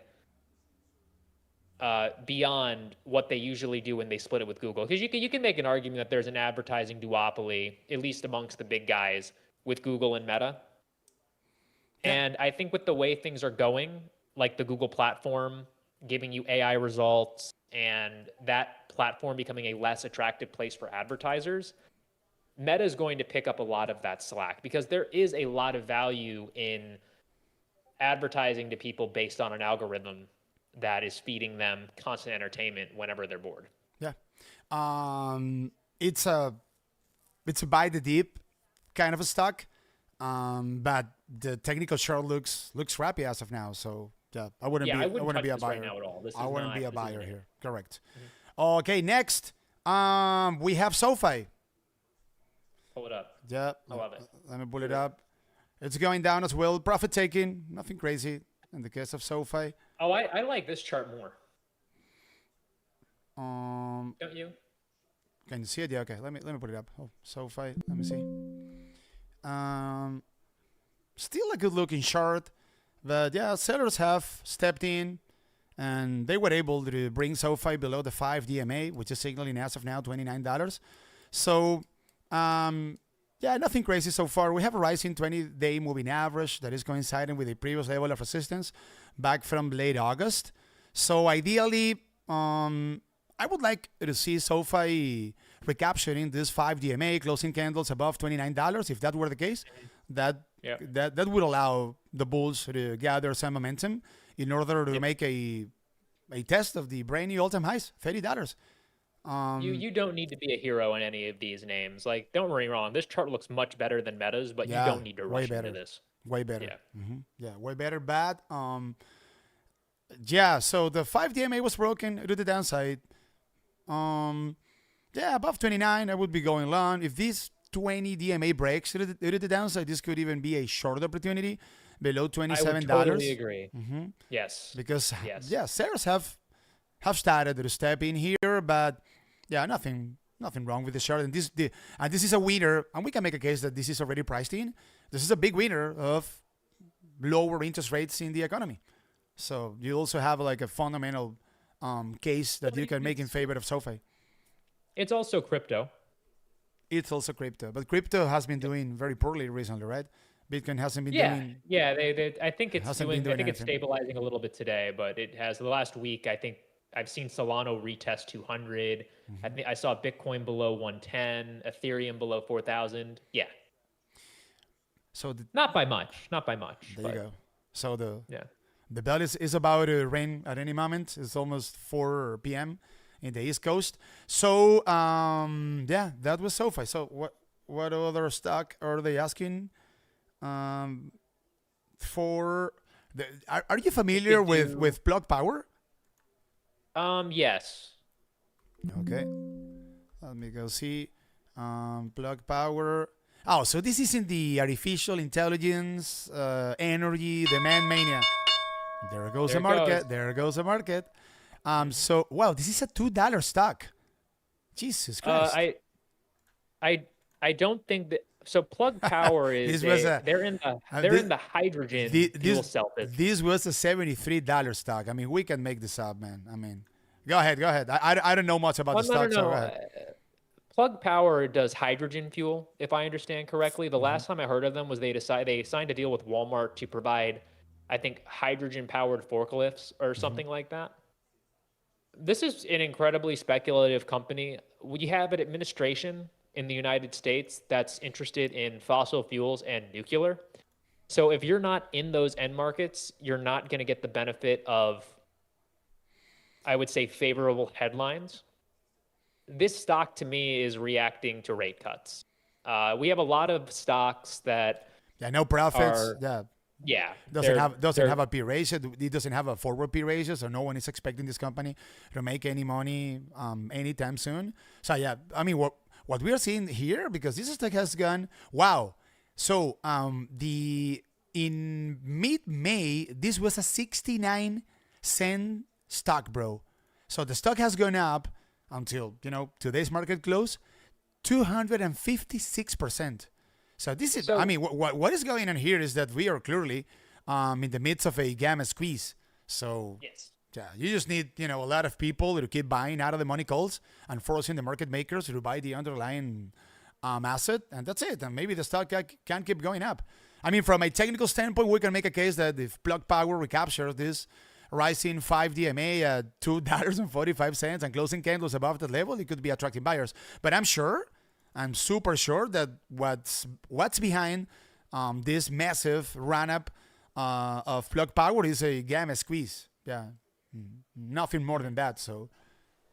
beyond what they usually do when they split it with Google. Because you can make an argument that there's an advertising duopoly, at least amongst the big guys, with Google and Meta. Yeah. And I think with the way things are going, like the Google platform giving you AI results and that platform becoming a less attractive place for advertisers, Meta is going to pick up a lot of that slack, because there is a lot of value in advertising to people based on an algorithm that is feeding them constant entertainment whenever they're bored. Yeah. It's a buy the dip kind of a stock. But the technical chart looks crappy as of now. So yeah, I wouldn't be a buyer right now at all. I wouldn't be a buyer here. Correct. Mm-hmm. Okay, next, we have Sofi. Pull it up. Yeah, I love it. Let me pull it up. It's going down as well. Profit taking, nothing crazy in the case of Sofi. Oh, I like this chart more. Don't you? Can you see it? Yeah. Okay. Let me put it up. Oh, Sofi. Let me see. Still a good looking chart, but yeah, sellers have stepped in and they were able to bring Sofi below the 5 DMA, which is signaling as of now $29. So yeah, nothing crazy so far. We have a rising 20-day moving average that is coinciding with the previous level of resistance back from late August. So ideally, I would like to see Sofi recapturing this 5 DMA, closing candles above $29. If that were the case, that would allow the bulls to gather some momentum in order to make a test of the brand new all-time highs, $30. You don't need to be a hero in any of these names. Like, don't get me wrong, this chart looks much better than Meta's, but you don't need to rush into this. Way better. Yeah. Mm-hmm. Yeah, way better. Bad. Yeah, so the 5 DMA was broken to the downside. Yeah, above 29, I would be going long. If this 20 DMA breaks to the downside, this could even be a short opportunity, below I would $27. totally agree. Yes. Because Yes. yeah, sellers have started to step in here, but yeah, nothing wrong with the chart. And this is a winner, and we can make a case that this is already priced in. This is a big winner of lower interest rates in the economy. So you also have like a fundamental case that you can make in favor of Sofi. It's also crypto. It's also crypto, but crypto has been doing very poorly recently, right? Bitcoin hasn't been doing. Yeah. I think it's Hasn't been doing. I doing think it's anything. stabilizing a little bit today, but it has the last week. I think I've seen Solana retest 200. I saw Bitcoin below 110, Ethereum below 4,000. Yeah, So not by much. Not by much. there you go. So Yeah. the bell is about to ring at any moment. It's almost 4 p.m. in the East Coast. So yeah, that was Sofi. So what other stock are they asking for? Are you familiar with Plug Power? Yes. Okay, let me go see. Plug Power. Oh, so this is in the artificial intelligence, energy, demand mania. There goes the market. There goes the market. So wow, this is a $2 stock. Jesus Christ. I don't think that. So Plug Power is they're in the hydrogen fuel cell business. This was a $73 stock. I mean, we can make this up, man. I mean, go ahead. I don't know much about the stock. So go ahead. Plug Power does hydrogen fuel, if I understand correctly. The last time I heard of them was they signed a deal with Walmart to provide, I think, hydrogen-powered forklifts or something like that. This is an incredibly speculative company. We have an administration in the United States that's interested in fossil fuels and nuclear. So if you're not in those end markets, you're not going to get the benefit of, I would say, favorable headlines. This stock to me is reacting to rate cuts. We have a lot of stocks that no profits. Doesn't have a P ratio. It doesn't have a forward P ratio, so no one is expecting this company to make any money anytime soon. So yeah, I mean what we are seeing here, because this stock has gone wow. So in mid-May, this was a 69-cent stock, bro. So the stock has gone up until today's market close 256%. So this is, I mean, what is going on here is that we are clearly in the midst of a gamma squeeze. So yes. Yeah, you just need a lot of people to keep buying out of the money calls and forcing the market makers to buy the underlying asset, and that's it. And maybe the stock can keep going up. I mean, from a technical standpoint, we can make a case that if Plug Power recaptures this rising 5 DMA at $2.45 and closing candles above that level, it could be attracting buyers. But I'm super sure that what's behind this massive run-up of Plug Power is a gamma squeeze. Yeah, nothing more than that. So,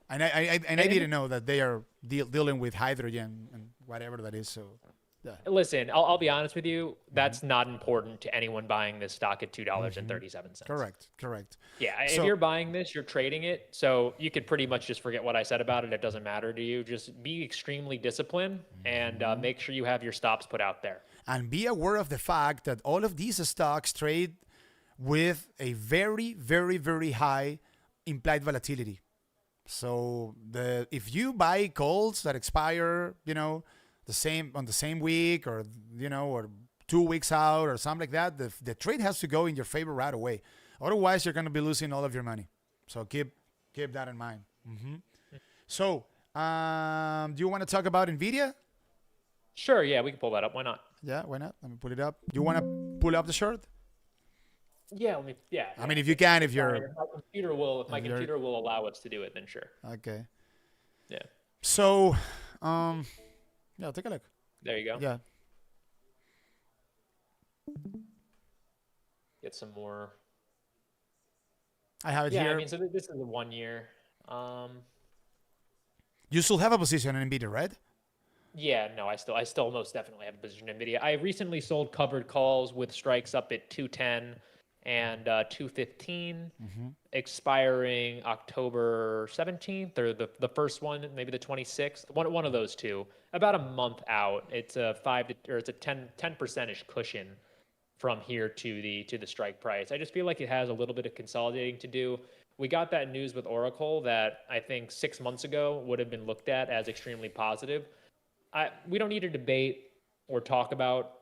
and I didn't know that they are dealing with hydrogen and whatever that is. So, yeah. Listen, I'll be honest with you. That's not important to anyone buying this stock at $2.37. Correct. Yeah, if you're buying this, you're trading it. So you could pretty much just forget what I said about it. It doesn't matter to you. Just be extremely disciplined and make sure you have your stops put out there. And be aware of the fact that all of these stocks trade with a very, very, very high implied volatility. So if you buy calls that expire, on the same week or 2 weeks out or something like that, the trade has to go in your favor right away. Otherwise, you're going to be losing all of your money. So keep that in mind. So do you want to talk about Nvidia? Sure. Yeah, we can pull that up. Why not? Yeah, why not? Let me pull it up. You want to pull up the chart? Yeah, I mean, if you can, if my computer will allow us to do it, then sure. Okay. Yeah. So, take a look. There you go. Yeah. Get some more. I have it here. Yeah, I mean, so this is a 1 year. You still have a position in Nvidia, right? Yeah, no, I still most definitely have a position in Nvidia. I recently sold covered calls with strikes up at 210 and 215, expiring October 17th or the first one, maybe the 26th. One of those two. About a month out. It's a 10%-ish cushion from here to the strike price. I just feel like it has a little bit of consolidating to do. We got that news with Oracle that I think 6 months ago would have been looked at as extremely positive. We don't need to debate or talk about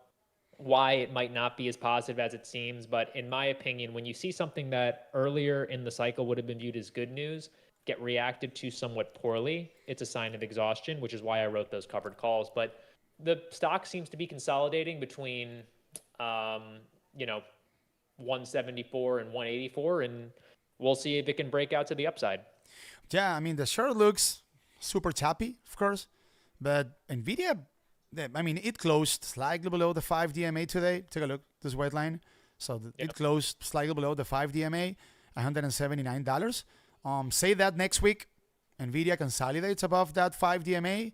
why it might not be as positive as it seems, but in my opinion, when you see something that earlier in the cycle would have been viewed as good news get reacted to somewhat poorly, it's a sign of exhaustion, which is why I wrote those covered calls. But the stock seems to be consolidating between, 174 and 184, and we'll see if it can break out to the upside. Yeah, I mean, the chart looks super choppy, of course, but Nvidia, I mean, it closed slightly below the 5 DMA today. Take a look, this white line. So it closed slightly below the 5 DMA, $179. Say that next week, Nvidia consolidates above that 5 DMA,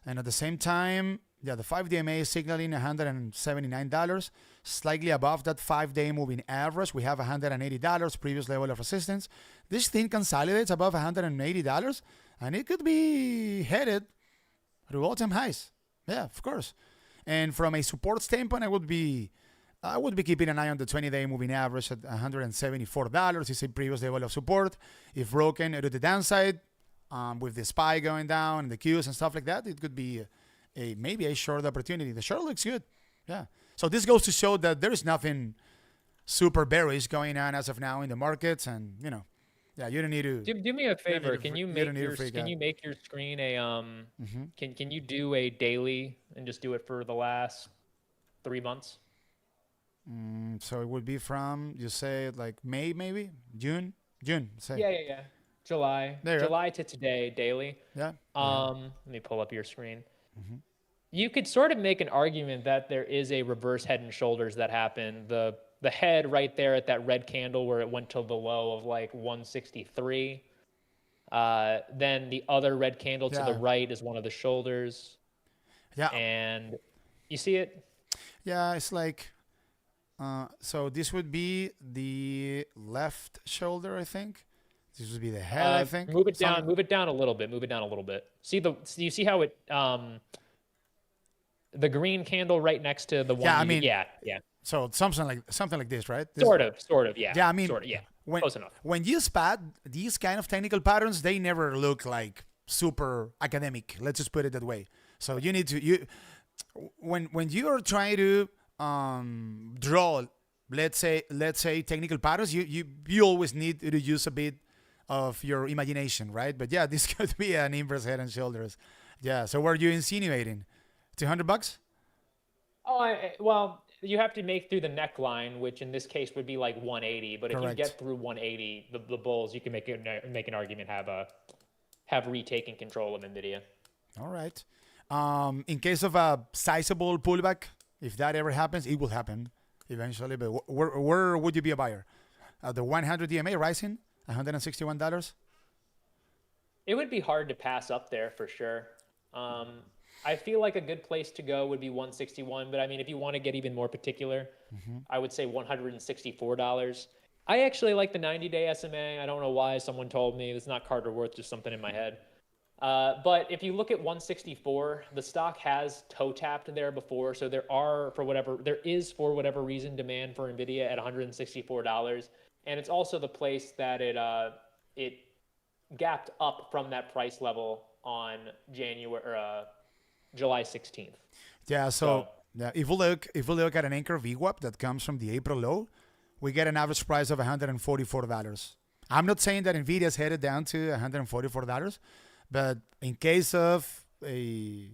and at the same time, the 5 DMA is signaling $179, slightly above that 5-day moving average. We have $180, previous level of resistance. This thing consolidates above $180, and it could be headed to all-time highs. Yeah, of course. And from a support standpoint, I would be keeping an eye on the 20-day moving average at $174. It's a previous level of support. If broken to the downside, with the SPY going down and the Qs and stuff like that, it could be maybe a short opportunity. The short looks good. Yeah. So this goes to show that there is nothing super bearish going on as of now in the markets, and you don't need to do me a favor. Can you make your screen a can you do a daily and just do it for the last 3 months? So it would be from, you say, like May, maybe June, say. Yeah. July to today daily. Yeah. Let me pull up your screen. You could sort of make an argument that there is a reverse head and shoulders that happened. The head right there at that red candle where it went to the low of like 163. Then the other red candle to the right is one of the shoulders. Yeah. And you see it? Yeah, it's like, so this would be the left shoulder, I think. This would be the head, I think. Move it down a little bit. You see how it, the green candle right next to the one. Yeah, I mean, yeah. So something like this, right? Sort of, yeah. Yeah, I mean, sort of, yeah. Close enough. When you spot these kind of technical patterns, they never look like super academic. Let's just put it that way. So you need to when you are trying to draw, let's say technical patterns, you always need to use a bit of your imagination, right? But yeah, this could be an inverse head and shoulders. Yeah. So what are you insinuating? $200? Oh, well, you have to make through the neckline, which in this case would be like 180. But if you get through 180, the bulls, you can make an argument have retaken control of Nvidia. All right. In case of a sizable pullback, if that ever happens, it will happen eventually. But where would you be a buyer? The 100 DMA rising, $161. It would be hard to pass up there for sure. I feel like a good place to go would be 161, but I mean, if you want to get even more particular, I would say $164. I actually like the 90-day SMA. I don't know why. Someone told me. It's not Carter Worth, just something in my head. But if you look at 164, the stock has toe tapped there before, so there is for whatever reason demand for Nvidia at $164, and it's also the place that it gapped up from that price level on July 16th. Yeah, so if we look at an anchor VWAP that comes from the April low, we get an average price of $144. I'm not saying that Nvidia is headed down to $144, but in case of a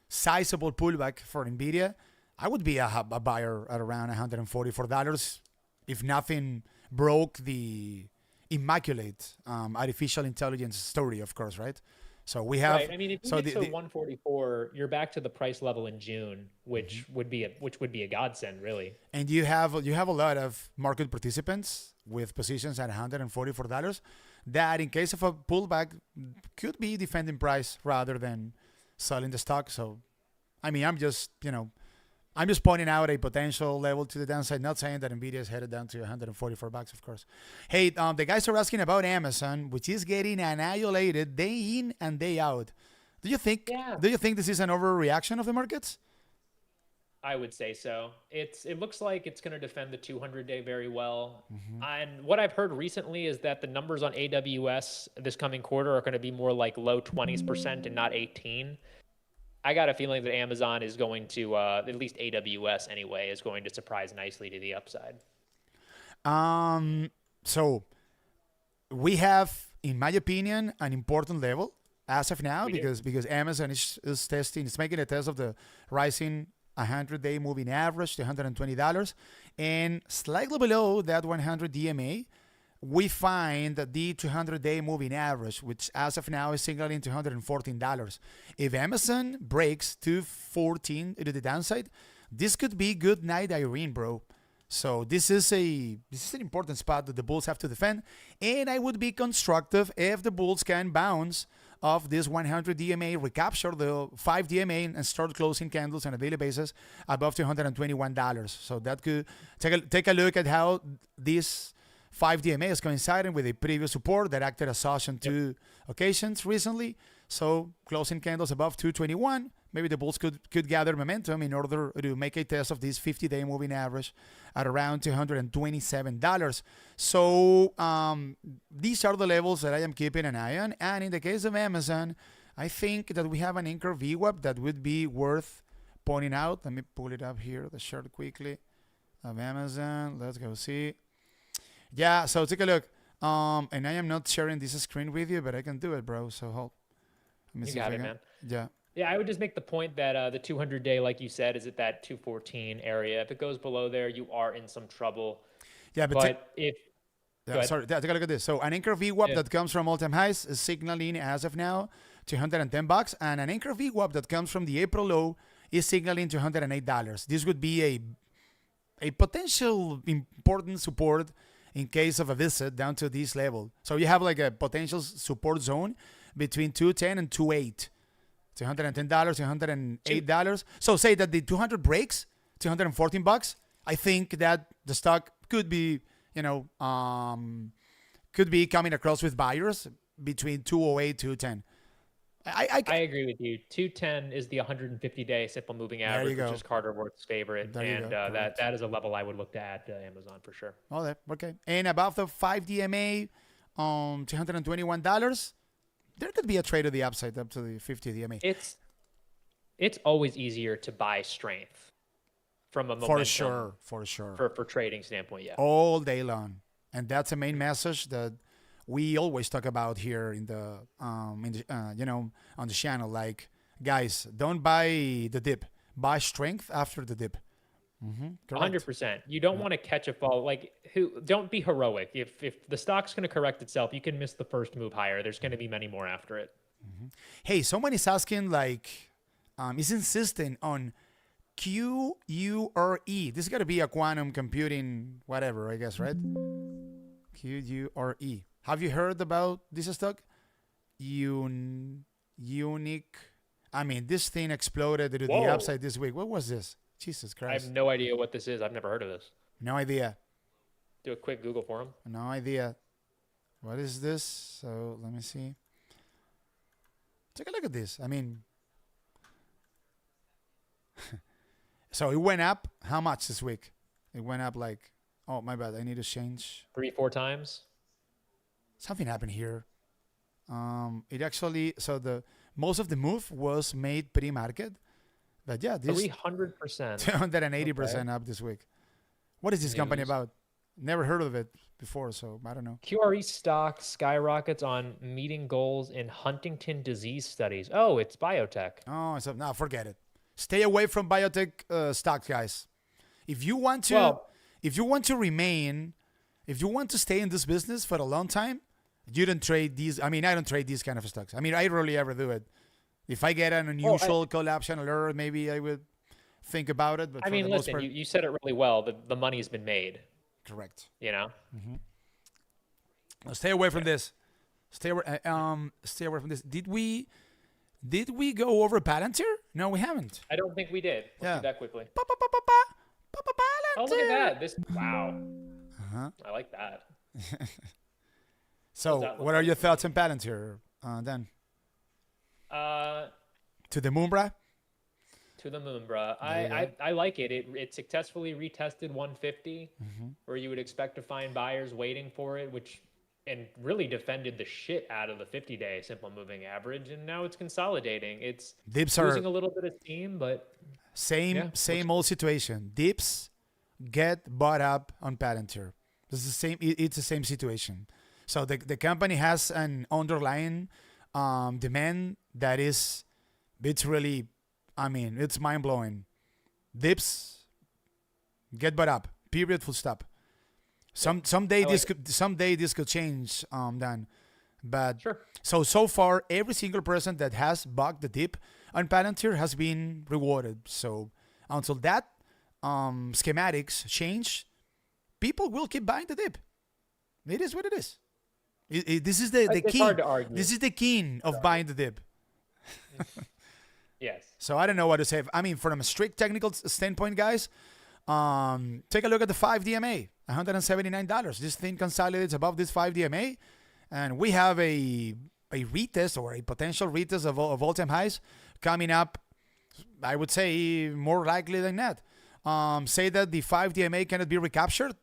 sizable pullback for Nvidia, I would be a buyer at around $144 if nothing broke the immaculate artificial intelligence story, of course, right? So we have. Right. I mean, if you get to 144, you're back to the price level in June, which would be a godsend, really. And you have a lot of market participants with positions at $144 that, in case of a pullback, could be defending price rather than selling the stock. So, I mean, I'm just pointing out a potential level to the downside, not saying that Nvidia is headed down to $144, of course. Hey, the guys are asking about Amazon, which is getting annihilated day in and day out. Do you think this is an overreaction of the markets? I would say so. It looks like it's going to defend the 200-day very well. And what I've heard recently is that the numbers on AWS this coming quarter are going to be more like low 20% and not 18. I got a feeling that Amazon is going to, at least AWS anyway, is going to surprise nicely to the upside. So we have, in my opinion, an important level as of now because Amazon is testing, it's making a test of the rising 100-day moving average to $120, and slightly below that 100 DMA, we find that the 200-day moving average, which as of now is signaling to $114. If Amazon breaks 214 to the downside, this could be good night Irene, bro. So this is an important spot that the bulls have to defend, and I would be constructive if the bulls can bounce off this 100 DMA, recapture the 5 DMA, and start closing candles on a daily basis above $221. So that could take a look at how this 5 DMA is coinciding with a previous support that acted as such on 2 occasions recently. So closing candles above 221, maybe the bulls could gather momentum in order to make a test of this 50-day moving average at around $227. So these are the levels that I am keeping an eye on. And in the case of Amazon, I think that we have an anchor VWAP that would be worth pointing out. Let me pull it up here, the chart quickly of Amazon. Let's go see. Yeah, so take a look. And I am not sharing this screen with you, but I can do it, bro. So hold. You got it, man. Yeah. Yeah, I would just make the point that the 200-day, like you said, is at that 214 area. If it goes below there, you are in some trouble. Yeah, but if... sorry, take a look at this. So an anchor VWAP that comes from all-time highs is signaling as of now to $110, and an anchor VWAP that comes from the April low is signaling to $108. This would be a potential important support in case of a visit down to this level. So you have like a potential support zone between 210 and 28. $210, $208. So say that the 200 breaks, $214. I think that the stock could be, could be coming across with buyers between 208 210. I agree with you. 210 is the 150-day simple moving average, which is Carter Worth's favorite, and that is a level I would look to add to Amazon for sure. Oh, okay. And above the 5 DMA, $221. There could be a trade to the upside up to the 50 DMA. It's always easier to buy strength from a momentum. For sure. For trading standpoint, yeah. All day long, and that's a main message that we always talk about here in the on the channel. Like, guys, don't buy the dip. Buy strength after the dip. 100%. You don't want to catch a fall. Don't be heroic. If the stock's going to correct itself, you can miss the first move higher. There's going to be many more after it. Hey, someone is asking, is insisting on QURE. This is got to be a quantum computing whatever, I guess, right? QURE. Have you heard about this stock? Unique. I mean, this thing exploded to the upside this week. What was this? Jesus Christ. I have no idea what this is. I've never heard of this. No idea. Do a quick Google for him. No idea. What is this? So let me see. Take a look at this. I mean, so it went up how much this week? It went up oh, my bad. I need to change. 3-4 times. Something happened here. It actually, so most of the move was made pre-market. But yeah, this 300%. 280% up this week. What is this company about? Never heard of it before, so I don't know. QRE stock skyrockets on meeting goals in Huntington disease studies. Oh, it's biotech. Oh, so now forget it. Stay away from biotech stocks, guys. If you want to stay in this business for a long time, you don't trade these. I mean, I don't trade these kind of stocks. I mean, I rarely ever do it. If I get an unusual collapse alert, maybe I would think about it. But listen, you said it really well. The money's been made. Correct. Now, stay away from this. Stay away from this. Did we go over Palantir? No, we haven't. I don't think we did. Let's do that quickly. Palantir. Oh, look at that! Wow. I like that. So, what are your thoughts on Palantir, Dan? To the moon, bruh? To the moon, bro. There you go. I like it. It successfully retested 150, where you would expect to find buyers waiting for it, and really defended the shit out of the 50-day simple moving average, and now it's consolidating. It's Dips losing are a little bit of steam, but yeah, same old situation. Dips get bought up on Palantir. It's the same. It's the same situation. So the company has an underlying demand that is, it's really, I mean, it's mind blowing. Dips get bought up. Period. Full stop. Someday this could change. Dan, but sure. So far every single person that has bought the dip on Palantir has been rewarded. So until that schematics change, people will keep buying the dip. It is what it is. This is the It's key. hard to argue. This is the key of buying the dip. Yes. So I don't know what to say. I mean, from a strict technical standpoint, guys, take a look at the 5 DMA, $179. This thing consolidates above this 5 DMA, and we have a retest or a potential retest of all-time highs coming up. I would say more likely than not. Say that the 5 DMA cannot be recaptured.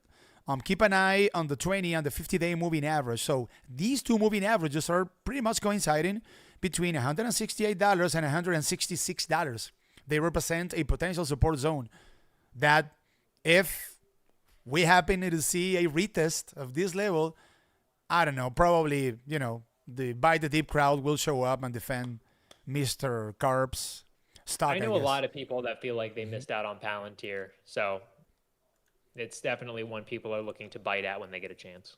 Keep an eye on the 20 and the 50-day moving average. So these two moving averages are pretty much coinciding between $168 and $166. They represent a potential support zone that if we happen to see a retest of this level, I don't know, probably, the buy the dip crowd will show up and defend Mr. Carp's stock. I know a lot of people that feel like they missed out on Palantir, so it's definitely one people are looking to bite at when they get a chance.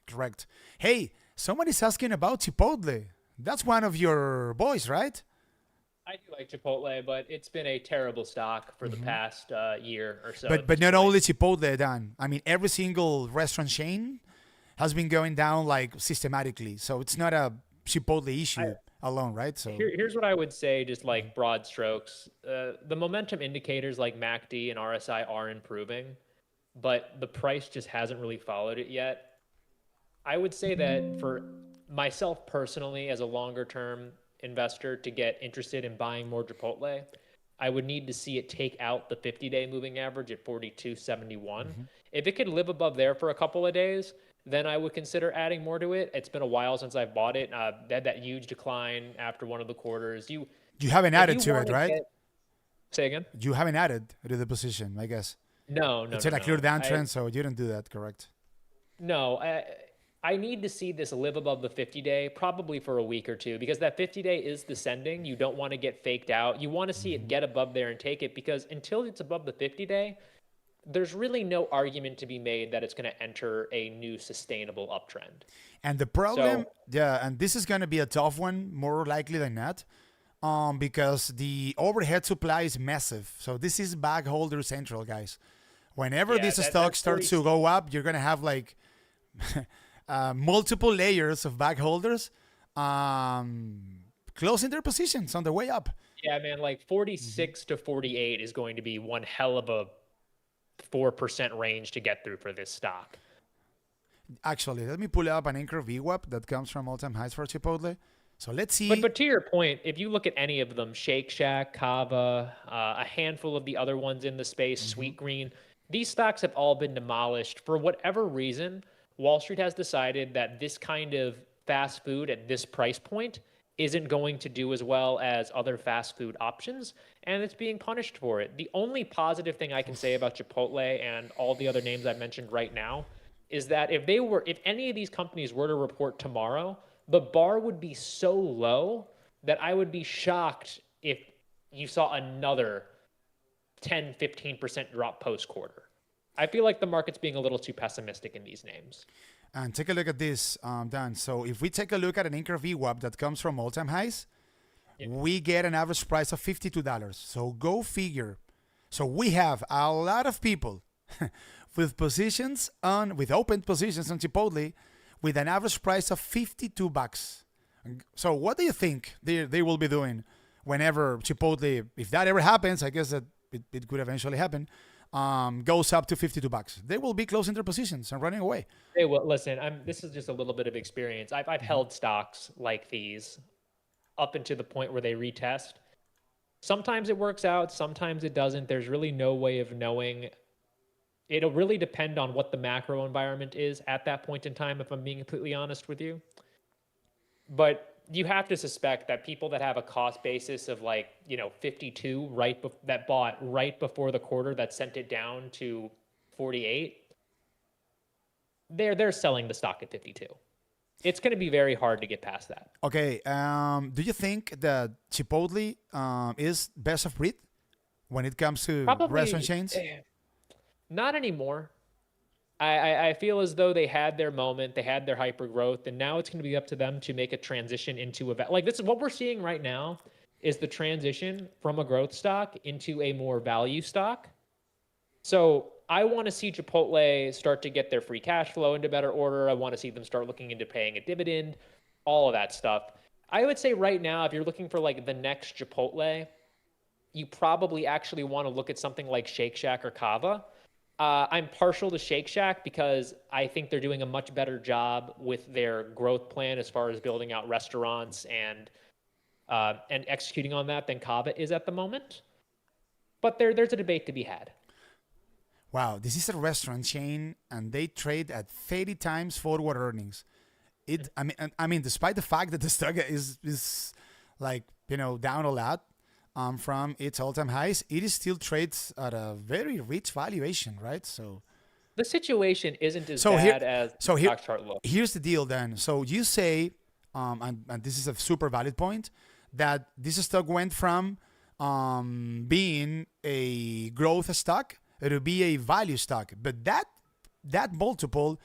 Correct. Hey, somebody's asking about Chipotle. That's one of your boys, right? I do like Chipotle, but it's been a terrible stock for the past year or so. But not only Chipotle, Dan. I mean, every single restaurant chain has been going down like systematically. So it's not a Chipotle issue alone, right? So here's what I would say, just like broad strokes. The momentum indicators like MACD and RSI are improving, but the price just hasn't really followed it yet. I would say that for myself personally, as a longer term investor, to get interested in buying more Chipotle, I would need to see it take out the 50-day moving average at 42.71. If it could live above there for a couple of days, then I would consider adding more to it. It's been a while since I've bought it. They had that huge decline after one of the quarters. You haven't added to it, right? Say again? You haven't added to the position, I guess. No. It's in a clear downtrend, so you didn't do that, correct? No, I need to see this live above the 50-day, probably for a week or two, because that 50-day is descending. You don't want to get faked out. You want to see it get above there and take it, because until it's above the 50-day, there's really no argument to be made that it's going to enter a new sustainable uptrend. And the problem, and this is going to be a tough one, more likely than not, because the overhead supply is massive. So this is bag holder central, guys. Whenever this stock starts to go up, you're going to have like multiple layers of bag holders closing their positions on the way up. Yeah, man, like 46 to 48 is going to be one hell of a 4% range to get through for this stock. Actually, let me pull up an anchor VWAP that comes from all-time highs for Chipotle. So let's see. But to your point, if you look at any of them, Shake Shack, Kava, a handful of the other ones in the space, Sweet Green, these stocks have all been demolished. For whatever reason, Wall Street has decided that this kind of fast food at this price point isn't going to do as well as other fast food options, and it's being punished for it. The only positive thing I can say about Chipotle and all the other names I mentioned right now is that if any of these companies were to report tomorrow, the bar would be so low that I would be shocked if you saw another 10, 15% drop post-quarter. I feel like the market's being a little too pessimistic in these names. And take a look at this, Dan. So if we take a look at an anchor VWAP that comes from all-time highs, we get an average price of $52. So go figure. So we have a lot of people with open positions on Chipotle with an average price of $52. So what do you think they will be doing whenever Chipotle, if that ever happens, I guess that it could eventually happen, goes up to $52. They will be closing their positions and running away. Hey, well, listen, this is just a little bit of experience. I've held stocks like these up into the point where they retest. Sometimes it works out, sometimes it doesn't. There's really no way of knowing. It'll really depend on what the macro environment is at that point in time, if I'm being completely honest with you. But you have to suspect that people that have a cost basis of 52 that bought right before the quarter that sent it down to 48, they're selling the stock at 52. It's going to be very hard to get past that. Okay. Do you think that Chipotle is best of breed when it comes to restaurant chains? Not anymore. I feel as though they had their moment, they had their hyper growth, and now it's going to be up to them to make a transition into this is what we're seeing right now is the transition from a growth stock into a more value stock. So I want to see Chipotle start to get their free cash flow into better order. I want to see them start looking into paying a dividend, all of that stuff. I would say right now, if you're looking for the next Chipotle, you probably actually want to look at something like Shake Shack or Kava. I'm partial to Shake Shack because I think they're doing a much better job with their growth plan as far as building out restaurants and executing on that than Kava is at the moment. But there's a debate to be had. Wow, this is a restaurant chain, and they trade at 30 times forward earnings. I mean, despite the fact that the stock is down a lot from its all-time highs, it is still trades at a very rich valuation, right? So the situation isn't as bad as the stock chart looks. Here's the deal, then. So you say, and this is a super valid point, that this stock went from being a growth stock to be a value stock, but that multiple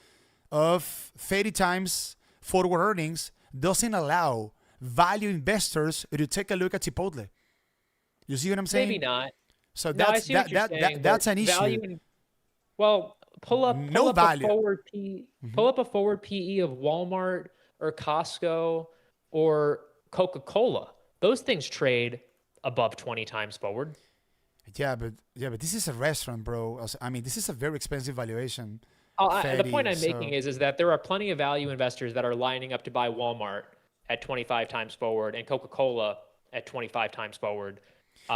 of 30 times forward earnings doesn't allow value investors to take a look at Chipotle. You see what I'm saying? Maybe not. So that's an issue. Pull up a forward pull up a forward PE of Walmart or Costco or Coca-Cola. Those things trade above 20 times forward. Yeah, but this is a restaurant, bro. I mean, this is a very expensive valuation. The point I'm making is that there are plenty of value investors that are lining up to buy Walmart at 25 times forward and Coca-Cola at 25 times forward.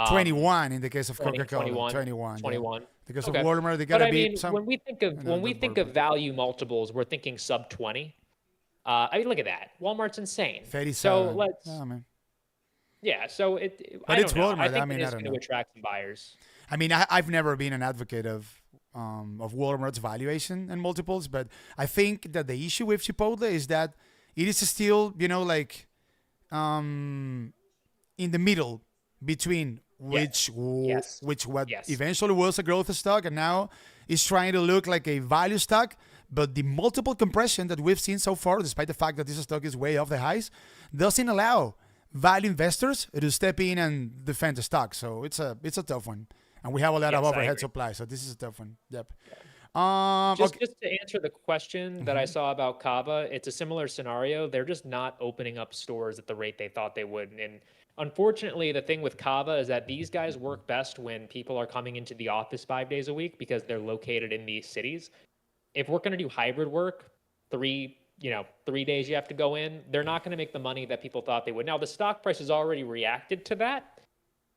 21 in the case of Coca-Cola. 21. Yeah. Because of Walmart, they gotta be. When we think of value multiples, we're thinking sub 20. I mean, look at that. Walmart's insane. 37. So let's. Yeah, so I don't know. Walmart. I think it is going to attract some buyers. I mean, I've never been an advocate of Walmart's valuation and multiples, but I think that the issue with Chipotle is that it is still, in the middle between eventually was a growth stock and now is trying to look like a value stock. But the multiple compression that we've seen so far, despite the fact that this stock is way off the highs, doesn't allow value investors to step in and defend the stock. So it's a tough one. And we have a lot of overhead supply. So this is a tough one. Yep. Just to answer the question that I saw about Kava, it's a similar scenario. They're just not opening up stores at the rate they thought they would. And unfortunately, the thing with Kava is that these guys work best when people are coming into the office 5 days a week because they're located in these cities. If we're going to do hybrid work, 3 days you have to go in, they're not going to make the money that people thought they would. Now, the stock price has already reacted to that.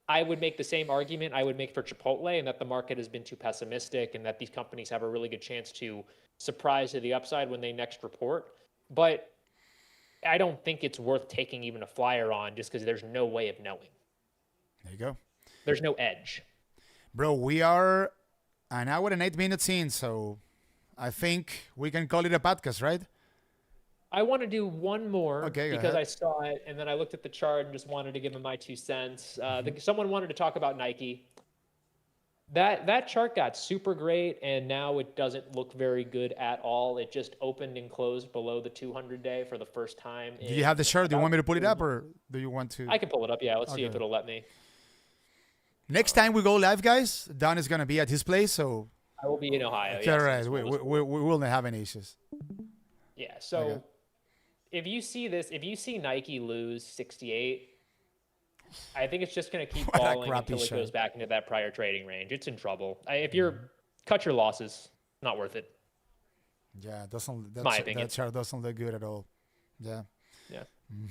I would make the same argument I would make for Chipotle, and that the market has been too pessimistic and that these companies have a really good chance to surprise to the upside when they next report. But I don't think it's worth taking even a flyer on just because there's no way of knowing. There you go. There's no edge. Bro, we are an hour and 8 minutes in, so I think we can call it a podcast, right? I want to do one more because I saw it and then I looked at the chart and just wanted to give him my 2 cents. Someone wanted to talk about Nike. That chart got super great and now it doesn't look very good at all. It just opened and closed below the 200-day for the first time. Do you have the chart? Do you want me to put it up or do you want to? I can pull it up. Yeah, let's see if it'll let me. Next time we go live, guys, Don is going to be at his place, so I will be in Ohio. Yes, right. We will not have any issues. Yeah, so if you see this, if you see Nike lose 68, I think it's just going to keep falling until it goes back into that prior trading range. It's in trouble. If you're cut your losses, not worth it. Yeah, that chart doesn't look good at all. Yeah. Yeah.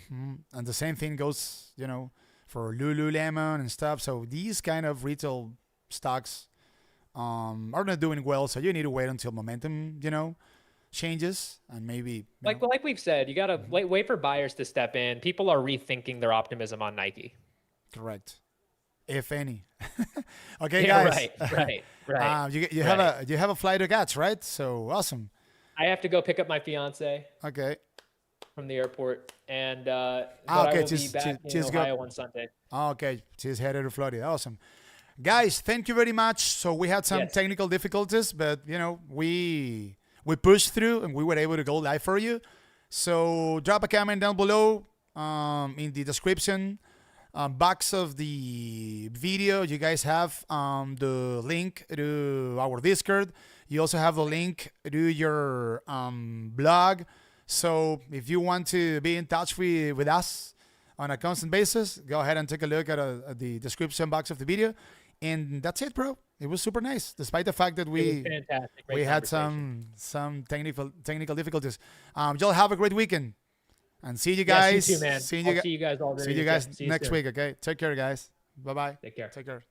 And the same thing goes, for Lululemon and stuff. So these kind of retail stocks are not doing well. So you need to wait until momentum, changes, and maybe Like we've said, you gotta wait for buyers to step in. People are rethinking their optimism on Nike. correct, if any. Okay, Yeah, guys. right. You have a flight to catch, right? So awesome. I have to go pick up my fiance Okay. from the airport, and but Okay, I will be back in Ohio on Sunday. Okay, she's headed to Florida. Awesome. Guys, thank you very much. So we had some Yes. technical difficulties, but we pushed through and we were able to go live for you. So drop a comment down below in the description box of the video. You guys have the link to our Discord. You also have the link to your blog. So if you want to be in touch with us on a constant basis, go ahead and take a look at the description box of the video. And that's it, bro. It was super nice, despite the fact that It was fantastic. Great had conversation. some technical difficulties. Y'all have a great weekend, and see you Yes, guys. you too, man. See I'll see you guys all see you guys next soon. week. Okay, take care, guys. Bye bye. Take care. Take care.